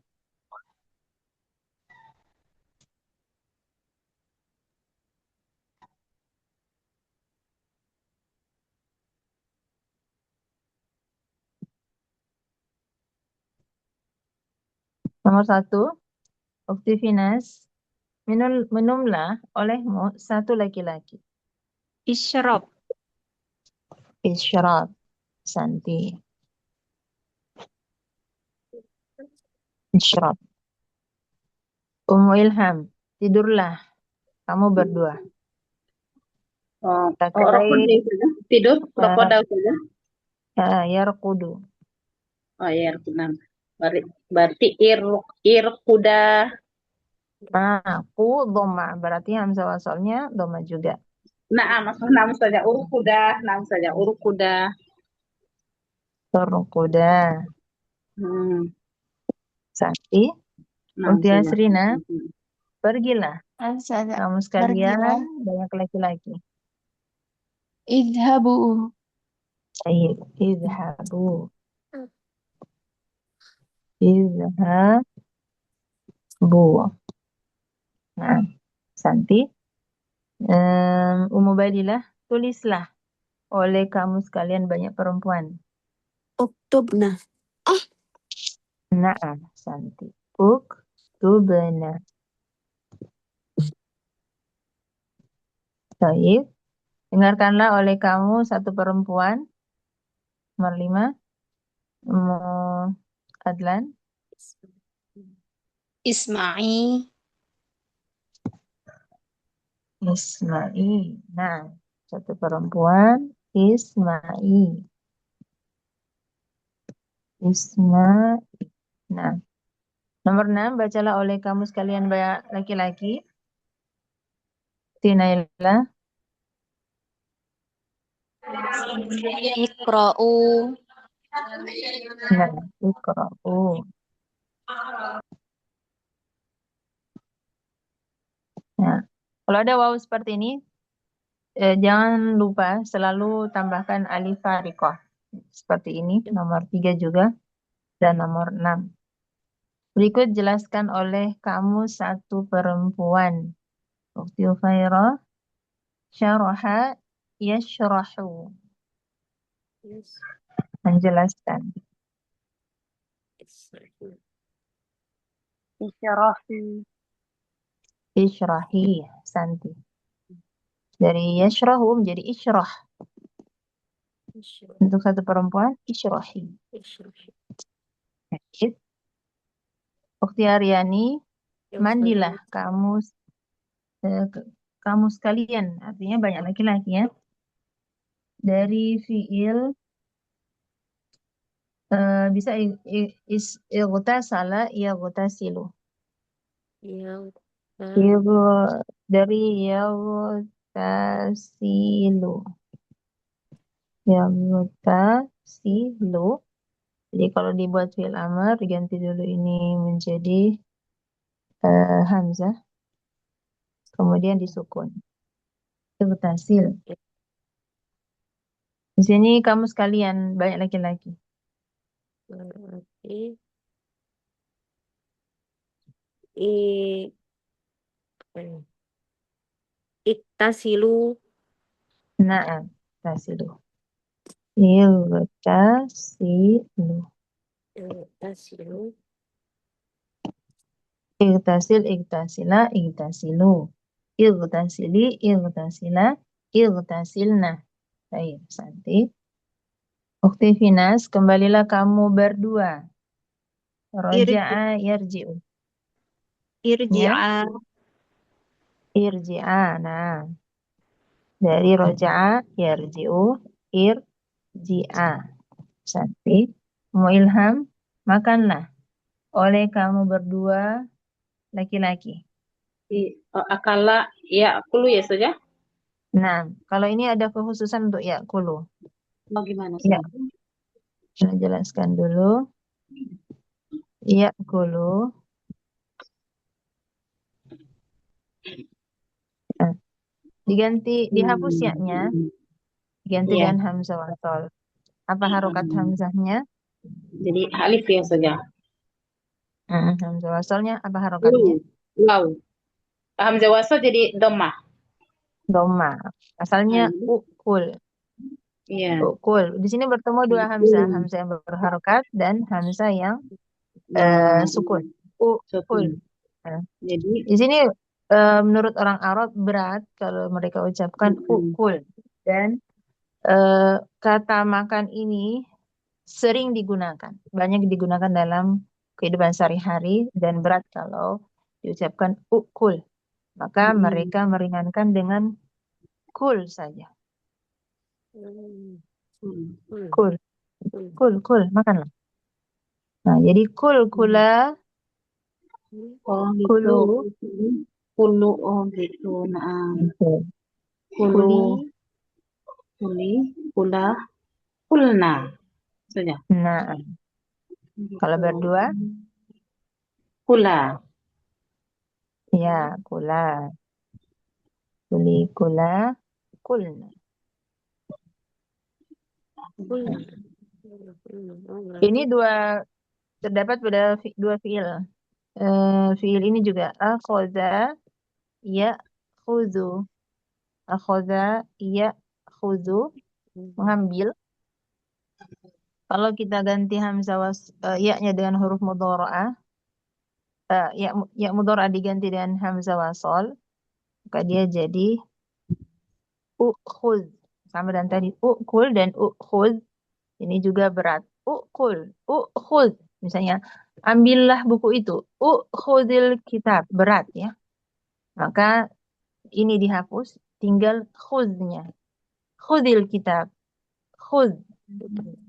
Speaker 1: Nomor 1, Ukti Finas, minumlah olehmu satu laki-laki.
Speaker 3: Isyrab.
Speaker 1: Isyrab. Santi. Isyrab. Ummu Ilham, tidurlah. Kamu berdua.
Speaker 2: Oh,
Speaker 1: Pakai
Speaker 2: rokodai saja. Tidur, rokodai saja.
Speaker 1: Yarkudu.
Speaker 2: Oh ya, nah. Berarti irkuda.
Speaker 1: Ku doma. Berarti hamzah wasalnya doma juga.
Speaker 2: Nam saja urkuda.
Speaker 1: Terkuda. Santi.
Speaker 2: Nam
Speaker 1: Ukti
Speaker 2: saja.
Speaker 1: Asrina. Pergilah.
Speaker 4: Ustazah,
Speaker 1: Kamu
Speaker 4: pergilah.
Speaker 1: sekalian banyak laki-laki.
Speaker 4: Idhabu.
Speaker 1: Baik. Izhabu. Izhabu. Nah, Santi. Umubadilah. Tulislah oleh kamu sekalian banyak perempuan.
Speaker 6: Uktubna.
Speaker 1: Na'am, Santi. Uktubna. Baik. Dengarkanlah oleh kamu satu perempuan. Nomor 5. Adlan.
Speaker 7: Isma'i.
Speaker 1: Isma'i. Nah, satu perempuan. Isma'i. Isma'i. Nah, nomor 6. Bacalah oleh kamu sekalian banyak laki-laki. Tinaila.
Speaker 7: Iqra'u.
Speaker 1: Nah, iqra'u. Nah, kalau ada waw seperti ini, jangan lupa selalu tambahkan alif fariqah. Seperti ini, nomor 3 juga, dan nomor 6. Berikut jelaskan oleh kamu satu perempuan. Ukti Ufairah, syaraha, yashrahu. Menjelaskan. Ishrahi, Santi. Dari yashrahu menjadi isyrah. Untuk satu perempuan, ishrahi. Baik. Ukti Aryani, mandilah kamu sekalian. Artinya banyak laki-laki ya. Dari fiil bisa igtasala, igtasilu. Dari igtasilu. Igtasilu. Jadi kalau dibuat fiil amr, diganti dulu ini menjadi hamzah. Kemudian disukun. Igtasil. Di sini kamu sekalian banyak laki-laki.
Speaker 5: Berarti iktasilu.
Speaker 1: Na'am, tasilu. Igtasilu.
Speaker 5: Iktasilu.
Speaker 1: Igtasil, igtasila, igtasilu. Igtasili, igtasila, igtasilna. Baik, Santi. Ukti Finas, kembalilah kamu berdua. Roja'a yarji'u.
Speaker 3: Irji'a.
Speaker 1: Irji'a. Nah, dari roja'a yarji'u, irji'a. Santi. Mau Ilham, makanlah oleh kamu berdua laki-laki.
Speaker 2: Akala ya kulu ya saja.
Speaker 1: Nah, kalau ini ada kekhususan untuk yakulu.
Speaker 2: Mau gimana
Speaker 1: Ya,
Speaker 2: saja?
Speaker 1: saya jelaskan dulu. Yakulu. Nah, dihapus yaknya, diganti
Speaker 2: Iya.
Speaker 1: dengan hamzah wasol. Apa harokat hamzahnya?
Speaker 2: Jadi alif ya saja.
Speaker 1: Hamzah wasolnya apa harokatnya?
Speaker 2: Wow. Hamzah wasal jadi dhammah.
Speaker 1: Doma. Asalnya ukul.
Speaker 2: Iya.
Speaker 1: Ukul. Di sini bertemu dua hamzah. Hamzah yang berharokat dan hamzah yang sukun. Ukul. Nah,
Speaker 2: Jadi
Speaker 1: di sini menurut orang Arab berat kalau mereka ucapkan ukul. Dan kata makan ini sering digunakan. Banyak digunakan dalam kehidupan sehari-hari dan berat kalau diucapkan ukul. Maka mereka meringankan dengan kul saja. Kul. Kul, makanlah. Nah, jadi kula,
Speaker 2: Oh gitu.
Speaker 1: kulu,
Speaker 2: Kulu, oh gitu. Nah,
Speaker 1: Oke.
Speaker 2: kulu,
Speaker 1: Kuli.
Speaker 2: kula, kulna saja.
Speaker 1: Nah, kalau
Speaker 2: Gitu.
Speaker 1: berdua,
Speaker 2: Kula.
Speaker 1: ya kula. Kula, kulna. Ini terdapat pada dua fiil. Fiil ini juga akhoza, ya khuzu. Akhoza, ya khuzu, mengambil. Kalau kita ganti hamzah ya-nya dengan huruf mudhara'ah, ya mudhara'ah diganti dengan hamzah wasol, maka dia jadi ukhuz. Sama dengan tadi ukul dan ukhuz, ini juga berat. Ukhuz. Misalnya, ambillah buku itu. Ukhuzil kitab, berat ya. Maka ini dihapus, tinggal khuznya. Khuzil kitab. Khuz.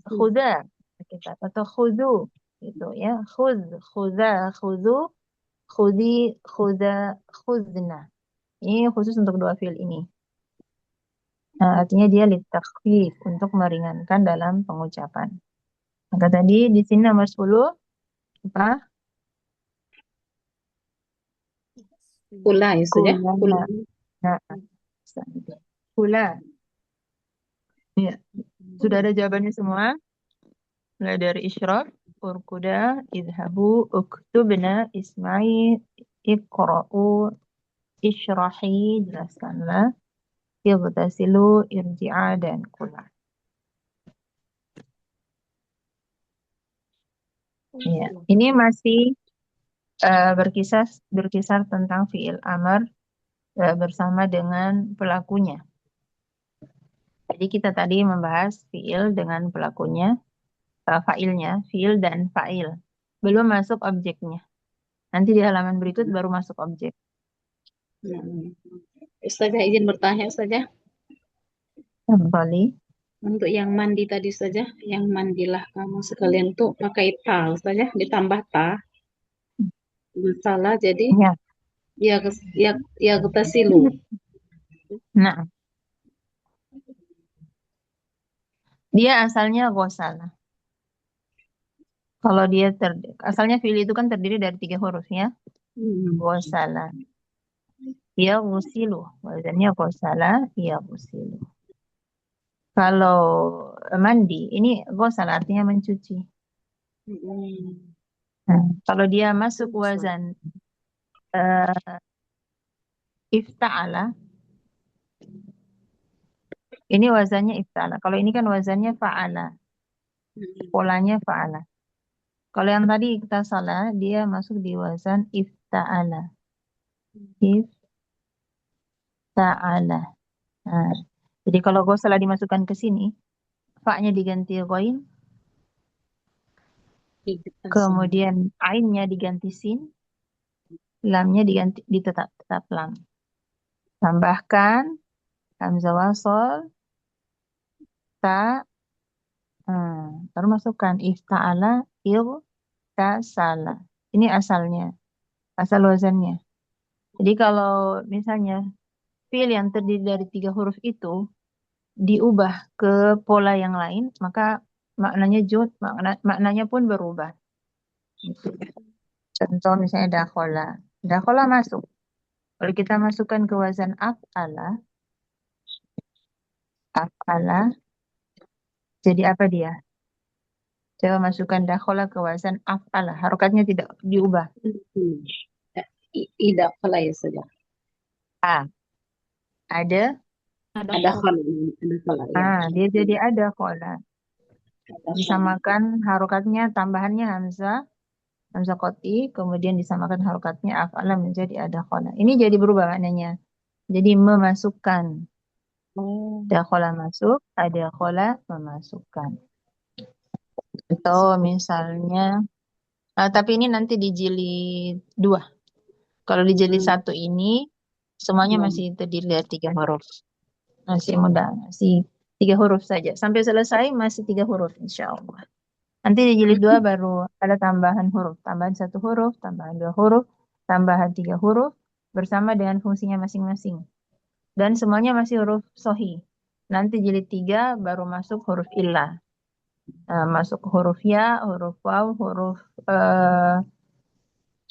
Speaker 1: Khuza kitab atau khuzu gitu ya. Khuz, khuza, khuzu, khudi, khuza, khuzna. Ini khusus untuk dua fiil ini. Nah, artinya dia litakhfif, untuk meringankan dalam pengucapan. Maka tadi di sini nomor 10 apa?
Speaker 2: Kula ya saja.
Speaker 1: Kula.
Speaker 2: Kula.
Speaker 1: Nah, kula. Ya, sudah ada jawabannya semua. Mulai dari isyraf, urkuda, idhabu, uktubna, isma'i, iqra'u, ishrahi, jelaskanlah, igtasilu, irji'a, dan kula. Ya, ini masih berkisar tentang fiil amr bersama dengan pelakunya. Jadi kita tadi membahas fiil dengan pelakunya, fa'ilnya, fiil dan fa'il. Belum masuk objeknya. Nanti di halaman berikut baru masuk objek.
Speaker 2: Ustazah izin bertanya saja.
Speaker 1: Kembali.
Speaker 2: Untuk yang mandi tadi saja, yang mandilah kamu sekalian tuh pakai ta saja, ditambah ta. Salah jadi
Speaker 1: Ya.
Speaker 2: ya kita silu.
Speaker 1: Nah, dia asalnya ghosala. Kalau dia asalnya fiil itu kan terdiri dari 3 huruf ya. Ghosala. Ya ghusilu. Wazannya ghosala, ya ghusilu. Kalau mandi, ini ghosala artinya mencuci. Nah, kalau dia masuk wazan ifta'ala, ini wazannya ifta'ala. Kalau ini kan wazannya fa'ala. Polanya fa'ala. Kalau yang tadi kita salah, dia masuk di wazan ifta'ala. Ifta'ala. Nah, jadi kalau ghosala dimasukkan ke sini, fa-nya diganti ghain, kemudian ainnya diganti sin, lamnya diganti tetap lam. Tambahkan hamzah wasol, ta, baru masukkan ifta'ala, tasala. Ini asalnya, asal wazannya. Jadi kalau misalnya fiil yang terdiri dari 3 huruf itu diubah ke pola yang lain, maka maknanya maknanya pun berubah. Contoh misalnya dakhola. Dakhola masuk. Kalau kita masukkan ke wazan af'ala, jadi apa dia? Coba masukkan dakhola ke wazan af'ala. Harokatnya tidak diubah.
Speaker 2: Tidak kala ya saja.
Speaker 1: Ada
Speaker 2: kala ya.
Speaker 1: dia jadi ada khola. Disamakan harokatnya, tambahannya hamzah qati, kemudian disamakan harokatnya af'ala menjadi ada khola. Ini jadi berubah maknanya. Jadi memasukkan. Dakhola masuk, ada khola memasukkan. Atau misalnya, tapi ini nanti di jilid 2. Kalau di jilid 1 ini, semuanya masih terdiri dari 3 huruf. Masih mudah, masih 3 huruf saja. Sampai selesai masih 3 huruf insya Allah. Nanti di jilid 2 baru ada tambahan huruf. Tambahan 1 huruf, tambahan 2 huruf, tambahan 3 huruf, bersama dengan fungsinya masing-masing. Dan semuanya masih huruf sohi. Nanti jilid 3 baru masuk huruf illah. Nah, masuk huruf ya, huruf waw, huruf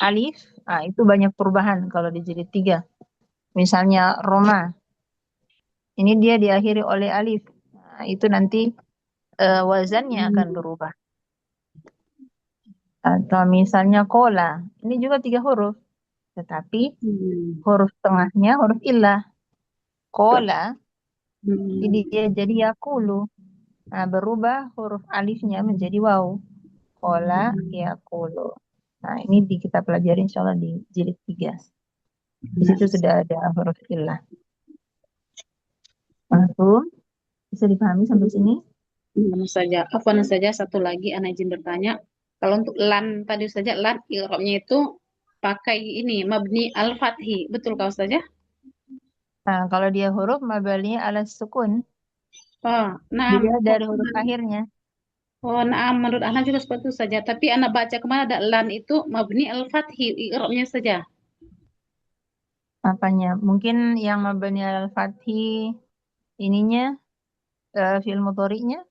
Speaker 1: alif. Nah, itu banyak perubahan kalau di jilid 3. Misalnya Roma. Ini dia diakhiri oleh alif. Nah, itu nanti wazannya akan berubah. Atau misalnya kola. Ini juga 3 huruf. Tetapi huruf tengahnya huruf illah. Kola. Ini dia jadi yakulu. Nah, berubah huruf alifnya menjadi waw. Kola yakulu. Nah, ini kita pelajari insya Allah di jilid 3. Di situ sudah ada huruf illah. Mafhum? Bisa dipahami sampai sini?
Speaker 2: Afwan saja satu lagi anak izin bertanya. Kalau untuk lan tadi saja lan i'rabnya itu pakai ini mabni al-fathi. Betul kau saja?
Speaker 1: Nah, kalau dia huruf mabalinya ala sukun.
Speaker 2: Oh, nah,
Speaker 1: Dilihat dari huruf akhirnya.
Speaker 2: oh, nah, menurut anak juga seperti itu saja. Tapi anak baca kemana ada lan itu mabni al-fathi i'rabnya saja.
Speaker 1: Apanya? Mungkin yang mabani ala fathi ininya fi'il mudhari'nya,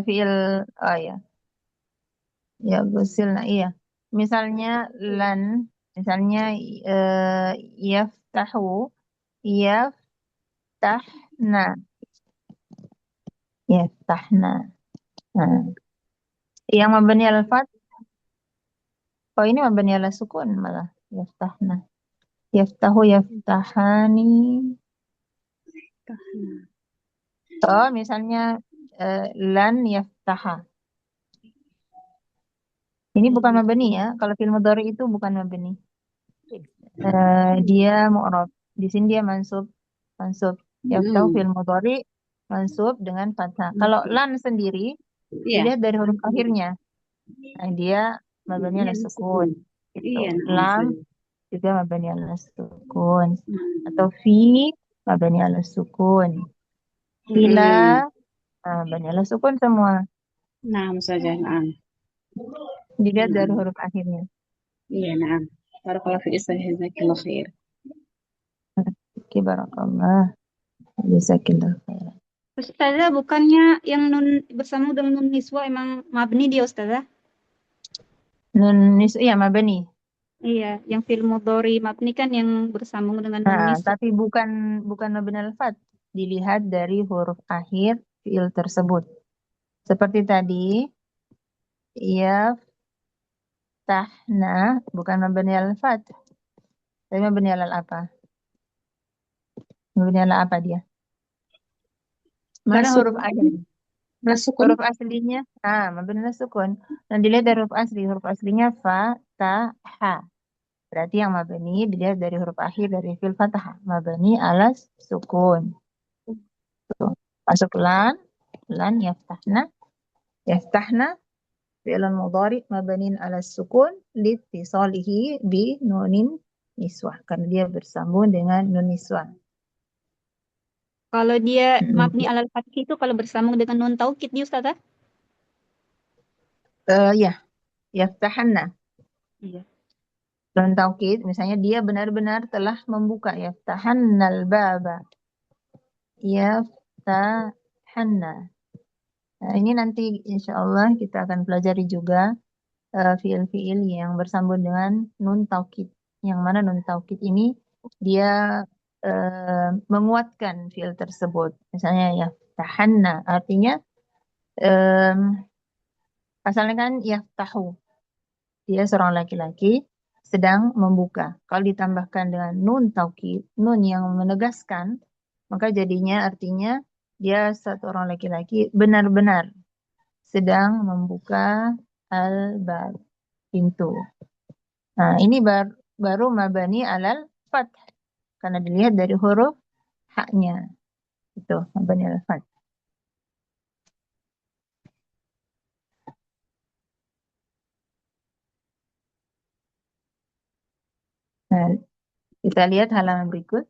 Speaker 1: fi'il ya. Ya, gusil. Nah, iya. Misalnya lan, misalnya yaftahu, yaftahna, yaftahna. Nah, yang mabani ala fath, oh ini mabani ala sukun malah. Yaftahna. Yaftahu, yaftahani. Oh, misalnya lan yaftaha. Ini bukan mabani ya. Kalau fi'il mudhari itu bukan mabani. Dia mu'rab. Di sini dia mansub. Yaftahu fi'il mudhari mansub dengan fathah. Kalau lan sendiri
Speaker 2: Iya.
Speaker 1: dilihat dari huruf akhirnya. Nah, dia mabani ala sukun. Gitu.
Speaker 2: Iya.
Speaker 1: Lam juga mabani ala sukun. Atau fi mabani ala sukun. Ila mabani ala sukun semua.
Speaker 2: Nah, saja. Nah.
Speaker 1: Dilihat dari huruf akhirnya.
Speaker 2: Iya, nah. Barakallahu fiik, jazakallahu khair.
Speaker 1: Oke, barakallah. Jazakallah khair.
Speaker 3: Ustazah, bukannya yang nun bersama dengan nun niswa emang mabni dia Ustazah?
Speaker 1: Nun niswa ya mabani.
Speaker 3: Iya, yang fi'il mudhari mabni kan yang bersambung dengan nun
Speaker 1: Nah,
Speaker 3: niswa.
Speaker 1: tapi bukan mabni al-fath. Dilihat dari huruf akhir fi'il tersebut. Seperti tadi, yaftahna bukan mabni al-fath. Tapi mabni al-apa? Mabni al-apa dia? Mana huruf akhirnya? Huruf aslinya, mabni al-sukun. Dan dilihat dari huruf aslinya fa, ta, ha. Berarti yang mabni dilihat dari huruf akhir dari fi'il fathah. Mabni alas sukun. Tuh. Masuk lan yaftahna fi'il mudhari mabni alas sukun litisalihi bi nunin niswah. Karena dia bersambung dengan nun niswah.
Speaker 3: Kalau dia mabni alal fathi itu kalau bersambung dengan nun taukid nih Ustazah?
Speaker 1: Ya, yaftahanna.
Speaker 3: Iya.
Speaker 1: Nun taukid, misalnya dia benar-benar telah membuka. Yaftahannal baba. Yaftahanna. Nah, ini nanti insya Allah kita akan pelajari juga fiil-fiil yang bersambung dengan nun taukid. Yang mana nun taukid ini dia menguatkan fiil tersebut. Misalnya yaftahanna, artinya asalnya kan yaftahu. Dia seorang laki-laki sedang membuka. Kalau ditambahkan dengan nun taukid, nun yang menegaskan, maka jadinya artinya dia satu orang laki-laki benar-benar sedang membuka al-bab, pintu. Nah, ini baru mabani alal fath. Karena dilihat dari huruf haknya. Itu mabani alal fath. Nah, kita lihat halaman berikut.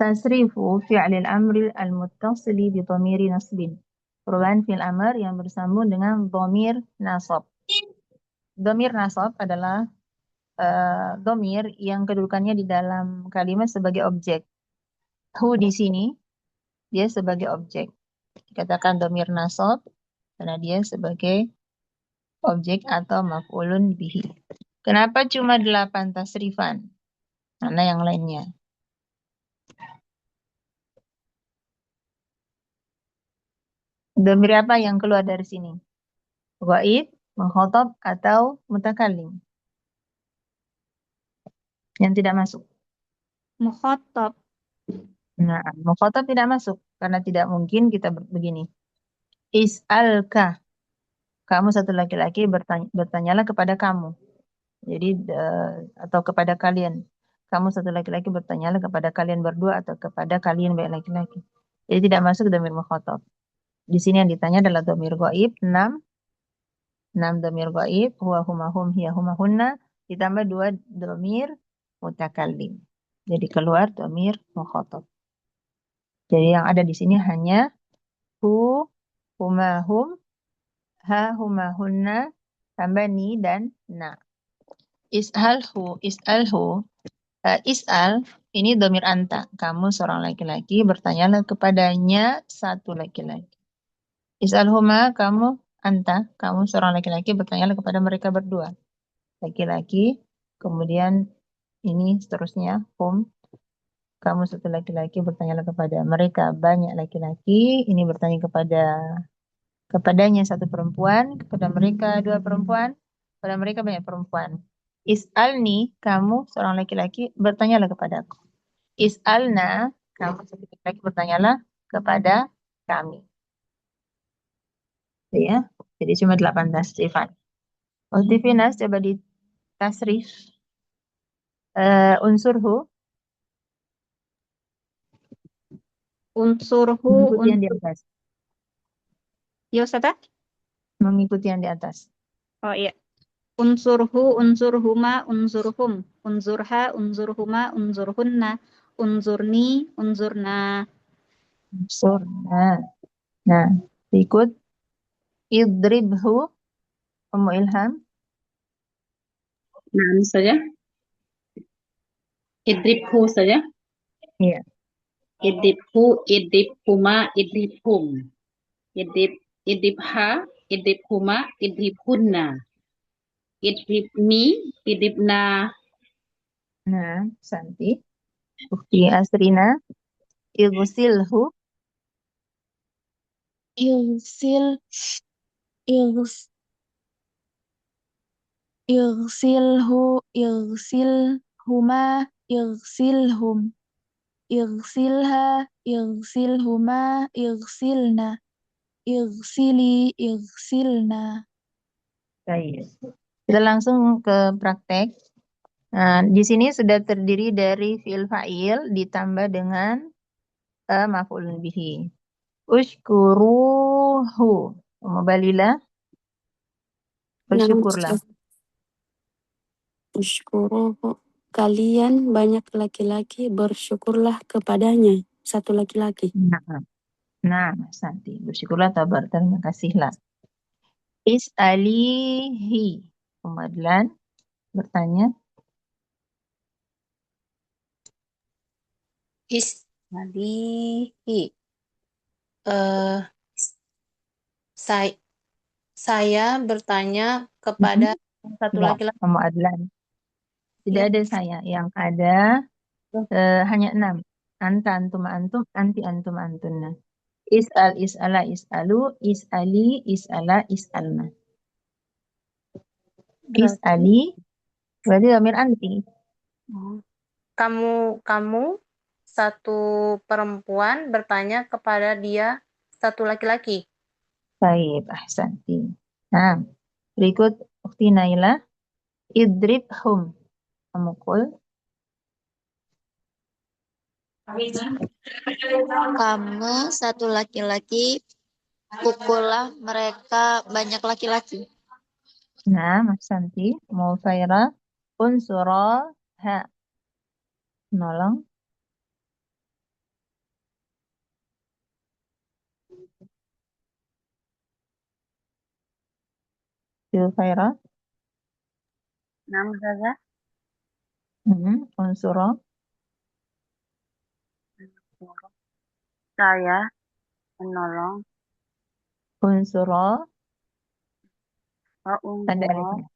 Speaker 1: Tasrifu fi'lil amri al-muttasili bi dhamiri nasbin. Perubahan fi'il amr yang bersambung dengan dhamir nasab. Dhamir nasab adalah dhamir yang kedudukannya di dalam kalimat sebagai objek. Hu di sini dia sebagai objek. Dikatakan dhamir nasab karena dia sebagai objek atau maf'ulun bihi. Kenapa cuma 8 tasrifan? Mana yang lainnya? Dhamir apa yang keluar dari sini? Ghaib, mukhatab, atau mutakallim? Yang tidak masuk.
Speaker 3: Mukhatab.
Speaker 1: Nah, mukhatab tidak masuk karena tidak mungkin kita begini. Is'alka. Kamu satu laki-laki bertanyalah kepada kamu. Jadi atau kepada kalian. Kamu satu laki-laki bertanyalah kepada kalian berdua atau kepada kalian baik laki-laki. Jadi tidak masuk dhamir mukhatab. Di sini yang ditanya adalah dhamir ghaib 6 dhamir ghaib, huwa huma hum hiya huma hunna, ditambah 2 dhamir mutakallim. Jadi keluar dhamir mukhatab. Jadi yang ada di sini hanya hu, huma hum, ha huma hunna, tambah ni dan na. Is'alhu, is'al ini dhamir anta. Kamu seorang laki-laki, bertanyalah kepadanya satu laki-laki. Is'alhuma, kamu anta, kamu seorang laki-laki, bertanyalah kepada mereka berdua. Laki-laki, kemudian ini seterusnya, hum, kamu satu laki-laki, bertanyalah kepada mereka banyak laki-laki, ini bertanya kepadanya satu perempuan, kepada mereka 2 perempuan, kepada mereka banyak perempuan. Is'alni, kamu seorang laki-laki, bertanyalah kepadaku. Is'alna, kamu satu laki-laki, bertanyalah kepada kami. Ya, jadi cuma 8 tasrifan. Utifinas coba di tasrif unsurhu,
Speaker 3: Unsurhu.
Speaker 1: mengikuti yang di atas.
Speaker 3: Ya, Ustazah?
Speaker 1: Mengikuti yang di atas.
Speaker 3: Oh iya. Unsurhu, unsurhuma, unsurhum. Unsurha, unsurhuma, unsurhunna. Unsurni, unsurna.
Speaker 1: Unsurna. Nah, ikut idribhu, Ummu Ilham.
Speaker 2: Nah, saja. Idribhu saja.
Speaker 1: Iya.
Speaker 2: Idribhu, idribhuma, idribhum. Idribha, idribhuma, idribhunna. Idribni, idribna.
Speaker 1: Nah, Santi. Bukti Asrina. Igsilhu.
Speaker 4: Igsil, igs, igsilhu, igsilhuma, igsilhum. Igsilha, igsilhuma, igsilna. Igsili, igsilna.
Speaker 1: Baik. Kita langsung ke praktek. Nah, di sini sudah terdiri dari fi'il fa'il ditambah dengan maf'ulun bihi. Ushkuruhu. Umabalilah. Bersyukurlah.
Speaker 6: Ushkuruhu. Kalian banyak laki-laki, bersyukurlah kepadanya. Satu laki-laki.
Speaker 1: Nah, Santi. Bersyukurlah atau berterima kasihlah. Is'alihi. Umadlan. Bertanya.
Speaker 7: Is'alihi. Saya bertanya kepada satu laki-laki.
Speaker 1: Umadlan. Tidak
Speaker 7: Ya.
Speaker 1: ada saya. Yang ada hanya 6. Anta, antum, antum, anti, antum, antunna. Is'al, is'ala, is'alu, is'ali, is'ala, is'alna. Is'ali, berarti dhamir anti.
Speaker 7: Kamu satu perempuan bertanya kepada dia satu laki-laki.
Speaker 1: Baik, ahsanti. Nah, berikut Ukhti Naila. Idribhum. Memukul.
Speaker 8: Kamu satu laki-laki, pukullah mereka banyak laki-laki.
Speaker 1: Nah, ahsanti. Mufaira. Unsura. Ha. Nolong. Khaira.
Speaker 7: Nam saja.
Speaker 1: Unsura.
Speaker 7: Saya menolong
Speaker 1: Unsura. Tanda
Speaker 7: unsur
Speaker 1: alifnya.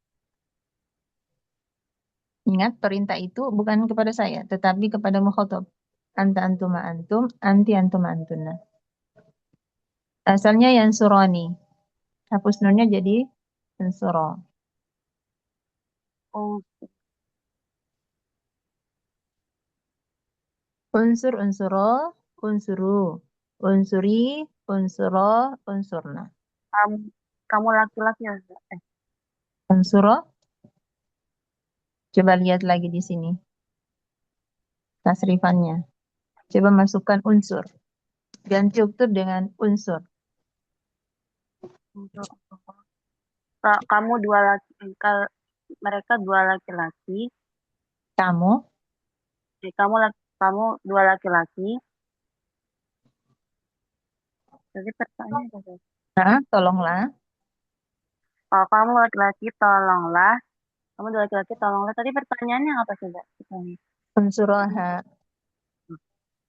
Speaker 1: Ingat, perintah itu bukan kepada saya, tetapi kepada mukhatab. Anta antuma antum, anti antuma antuna. Asalnya yansurani. Hapus nunnya jadi unsura. Unsur, unsura, unsuru. Unsuri, unsura, unsurna.
Speaker 7: kamu laki-laki ya?
Speaker 1: Unsura. Coba lihat lagi di sini. Tasrifannya. Coba masukkan unsur. Ganti uktub dengan unsur.
Speaker 7: Kamu dua laki, mereka dua laki-laki.
Speaker 1: Kamu,
Speaker 7: Kamu dua laki-laki. Jadi pertanyaannya apa?
Speaker 1: tolonglah.
Speaker 7: Kalau kamu laki-laki, tolonglah. Kamu dua laki-laki, tolonglah. Tadi pertanyaannya apa coba?
Speaker 1: Unsuraha.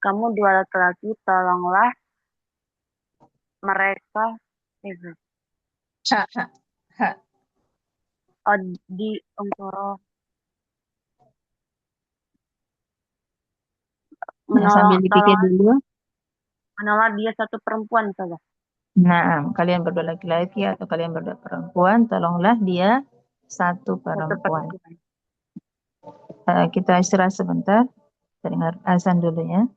Speaker 7: Kamu dua laki-laki, tolonglah mereka.
Speaker 1: Ha, ha, ha.
Speaker 7: Di unsur
Speaker 1: Nah, sambil dipikir dulu.
Speaker 7: menolong dia satu perempuan saja.
Speaker 1: Nah, kalian berdua laki-laki atau kalian berdua perempuan, tolonglah dia satu perempuan. Kita istirahat sebentar. Kita dengar azan dulu ya.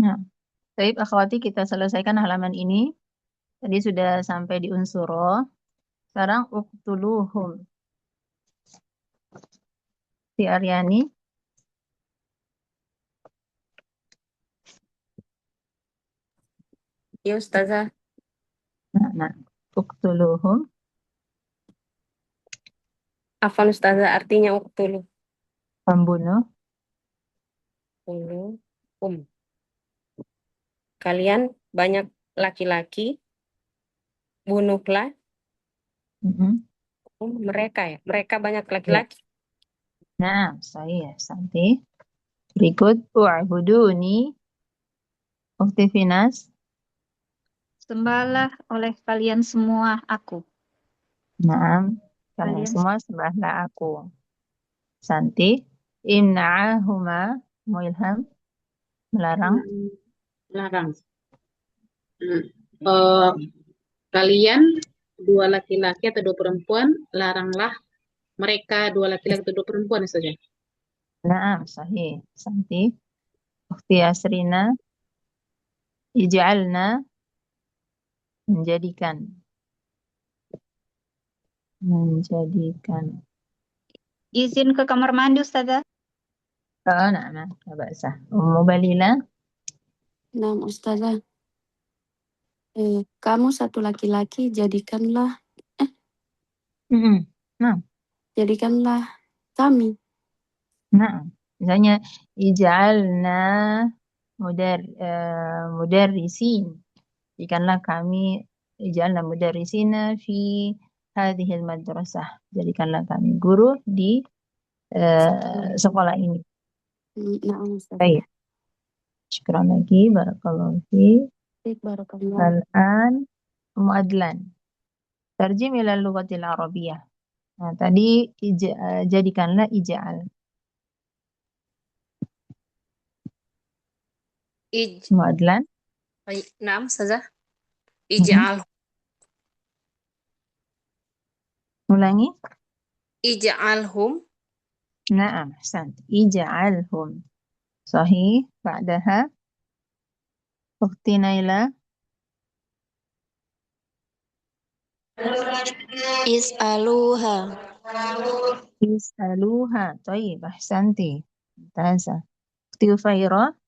Speaker 1: Nah, baik akhwati, kita selesaikan halaman ini. Tadi sudah sampai di unsuro. Sekarang uqtuluhum. Si Aryani.
Speaker 5: Ya Ustazah.
Speaker 1: Nah, uqtuluhum.
Speaker 5: Afan Ustazah artinya uktulu.
Speaker 1: Pembunuh.
Speaker 5: Kalian banyak laki-laki, bunuhlah mereka ya. Mereka banyak laki-laki.
Speaker 1: Nah, saya Santi. Berikut u'buduni. Ukti Finas.
Speaker 3: Sembahlah oleh kalian semua aku.
Speaker 1: Nah, kalian
Speaker 3: Kalian
Speaker 1: semua sembahlah aku. Santi. Imna'ahuma. Muilham. Melarang.
Speaker 2: Larang. Kalian dua laki-laki atau dua perempuan, laranglah mereka dua laki-laki atau dua perempuan saja.
Speaker 1: Nah, sahih. Santi. Ukti Asrina. Ij'alna. Menjadikan. Menjadikan.
Speaker 3: izin ke kamar mandi, Ustazah.
Speaker 1: Oh, nah, tidak basah. Ummu Balila.
Speaker 6: Nah, Ustazah, kamu satu laki-laki, jadikanlah
Speaker 1: Nah,
Speaker 6: jadikanlah kami.
Speaker 1: nah. Misalnya, ij'alna mudarrisin. Jadikanlah kami, ij'alna mudarrisina fi hadhil madrasah. Jadikanlah kami guru di sekolah ini.
Speaker 6: Nah, Ustazah.
Speaker 1: Baik. Syukran lagi. Barakallahu fi.
Speaker 6: Barakallah.
Speaker 1: Al-an muadlan. Tarjim ila lughatil arabiyyah. Nah, tadi jadikanlah ij'al. Muadlan.
Speaker 9: Naam, Ustazah.
Speaker 1: Mhm.
Speaker 9: Ij'al.
Speaker 1: Ulangi.
Speaker 9: Ij'alhum.
Speaker 1: Naam, ahsant. Ij'alhum. Sahih. Ba'daha. Ukhti Naila.
Speaker 8: Is'aluha.
Speaker 1: Is'aluha. Tayyib, ahsanti. Mumtazah. Ukhti Ufairah.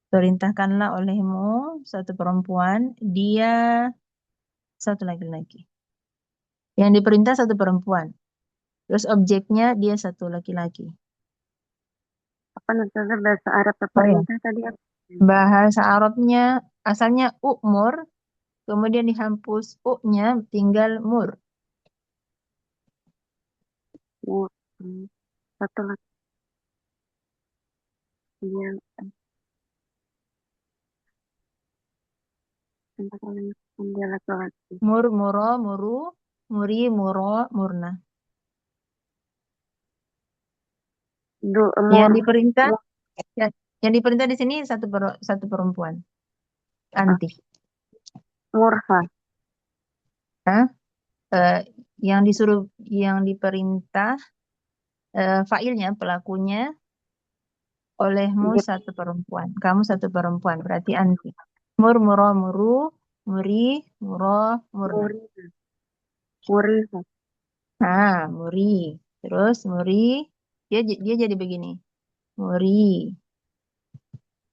Speaker 1: Perintahkanlah olehmu satu perempuan, dia satu laki-laki. Yang diperintah satu perempuan. Terus objeknya dia satu laki-laki.
Speaker 7: Apa Ustazah bahasa Arab
Speaker 1: Oh ya.
Speaker 7: perintah tadi apa?
Speaker 1: Bahasa Arabnya asalnya u'mur, kemudian dihapus u-nya, tinggal mur.
Speaker 7: Satu lagi. Dia dia laki-laki.
Speaker 1: Mur, muro, muru, muri, muro, murna. Yang diperintah, yang diperintah di sini satu perempuan. Anti.
Speaker 7: Murha.
Speaker 1: Yang diperintah failnya, pelakunya olehmu satu perempuan. Kamu satu perempuan, berarti anti. Mur, muro, muru, muri, muro, murna.
Speaker 7: Muriha.
Speaker 1: Muri. Terus muri, dia jadi begini. Muri.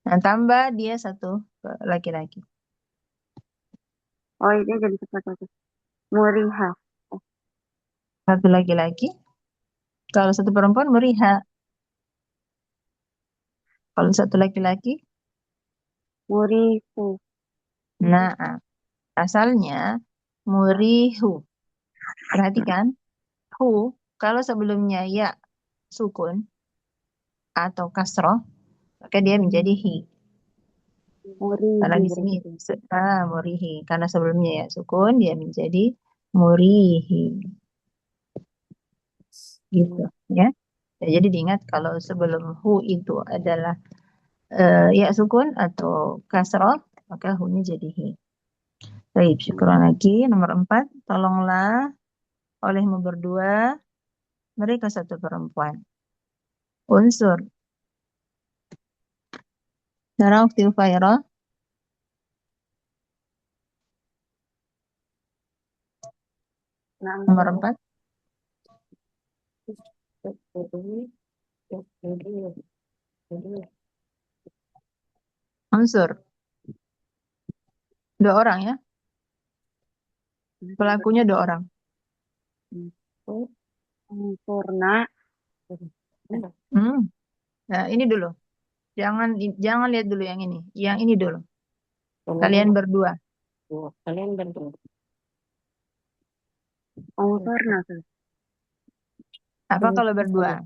Speaker 1: Nah, tambah dia satu laki-laki.
Speaker 7: Oh, ini jadi satu. Muriha.
Speaker 1: Satu laki-laki. Kalau satu perempuan, muriha. Kalau satu laki-laki,
Speaker 7: Murihu.
Speaker 1: nah, asalnya murihu. Perhatikan, hu, kalau sebelumnya ya sukun atau kasroh, maka dia menjadi hi. Karena di sini murihi. Karena sebelumnya ya sukun, dia menjadi murihi. Gitu ya. Jadi diingat kalau sebelum hu itu adalah ya sukun atau kasroh, maka hu-nya jadi hi. Baik, syukuran lagi. Nomor 4, tolonglah olehmu berdua, mereka satu perempuan. Unsur. Sekarang Ukti Ufairah.
Speaker 7: Nah,
Speaker 1: Nomor 4. Unsur. 2 orang ya. Pelakunya 2 orang.
Speaker 7: Unsurna.
Speaker 1: Nah, ini dulu. Jangan lihat dulu yang ini. Yang ini dulu. Kalian berdua.
Speaker 5: Kalian berdua.
Speaker 7: Unsurna.
Speaker 1: Apa kalau berdua?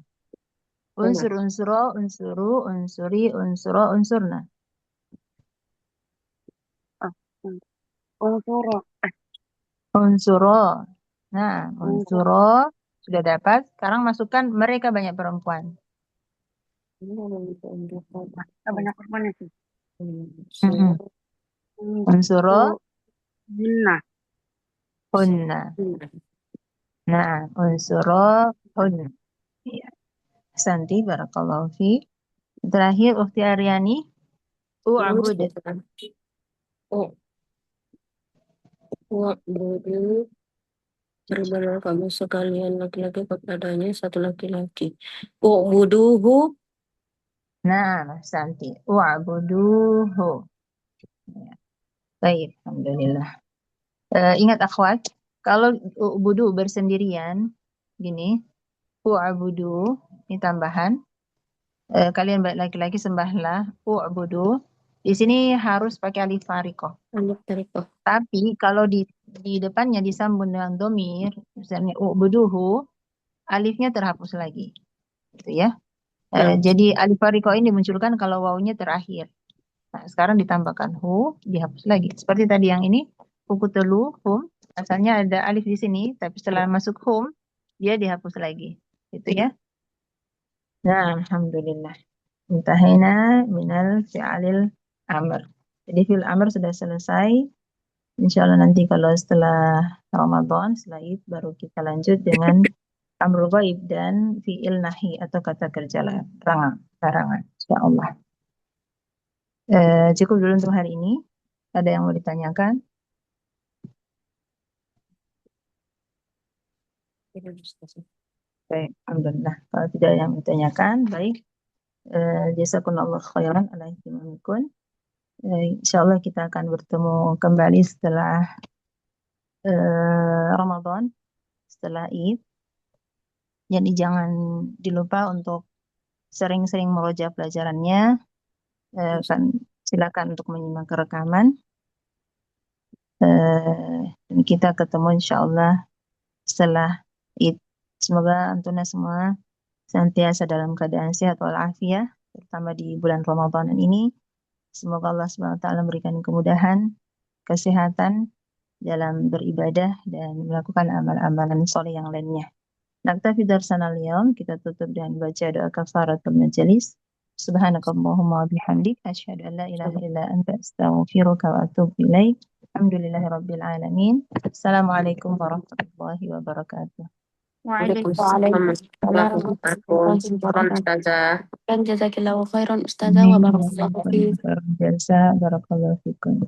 Speaker 1: Unsur, unsuro, unsuru, unsuri, unsuro, unsurna.
Speaker 7: Unsuro.
Speaker 1: Unsuro. Nah, unsuro sudah dapat. Sekarang masukkan mereka banyak perempuan.
Speaker 7: Banyak perempuan itu.
Speaker 1: Unsuro,
Speaker 7: Hunna.
Speaker 1: hunna. Nah, unsuro, hunna. Ya. Santi, barakallahu fi. Terakhir, Ukhti Aryani. U'abud.
Speaker 5: Wa'budu. Beribadah kamu sekalian laki-laki kepadanya satu laki-laki. U'buduhu.
Speaker 1: Nah, Santi. U'abuduhu. Ya. Baik, alhamdulillah. Ingat akhwat, kalau u'budu bersendirian, gini, u'abudu, ini tambahan. Kalian laki-laki sembahlah, u'budu. Di sini harus pakai alif farikoh.
Speaker 5: Alif farikoh.
Speaker 1: Tapi kalau di depannya disambung dengan domir, misalnya u'buduhu, alifnya terhapus lagi. Gitu ya. Jadi alif farikoh ini dimunculkan kalau wawunya terakhir. Nah, sekarang ditambahkan hu, dihapus lagi. Seperti tadi yang ini, ukutelu, hum, asalnya ada alif di sini, tapi setelah masuk hum, dia dihapus lagi. Gitu ya. Nah, alhamdulillah. Intahina minal fi'alil amr. Jadi fi'il amr sudah selesai. Insya Allah nanti kalau setelah Ramadan, setelah Id, baru kita lanjut dengan amrul ghaib dan fi'il nahi atau kata kerja larangan. Insya Allah. Cukup dulu untuk hari ini. Ada yang mau ditanyakan? Baik, alhamdulillah. Kalau tidak ada yang ditanyakan, baik. Jazakumullah khairan ala ihtimamikum. Insyaallah kita akan bertemu kembali setelah Ramadan, setelah Id. Jadi jangan dilupa untuk sering-sering meroja pelajarannya. Kan silakan untuk menyimak rekaman. Dan kita ketemu insyaallah setelah Id. Semoga antuna semua senantiasa dalam keadaan sehat walafiat, terutama di bulan Ramadan ini. Semoga Allah SWT memberikan kemudahan, kesehatan dalam beribadah dan melakukan amal-amalan soleh yang lainnya. Naktafi darsana al-yawm, kita tutup dengan baca doa kafaratul majelis. Subhanakallahumma wa bihamdik, asyhadu an la ilaha illa anta astaghfiruka wa atubu ilaik. Alhamdulillahirabbil alamin. Assalamualaikum warahmatullahi wabarakatuh.
Speaker 5: Waalaikumsalam warahmatullahi wabarakatuh.
Speaker 6: Dan jazakillahu khairan ustazah wa barakallahu fiik.
Speaker 1: Jasa barakallahu fikum.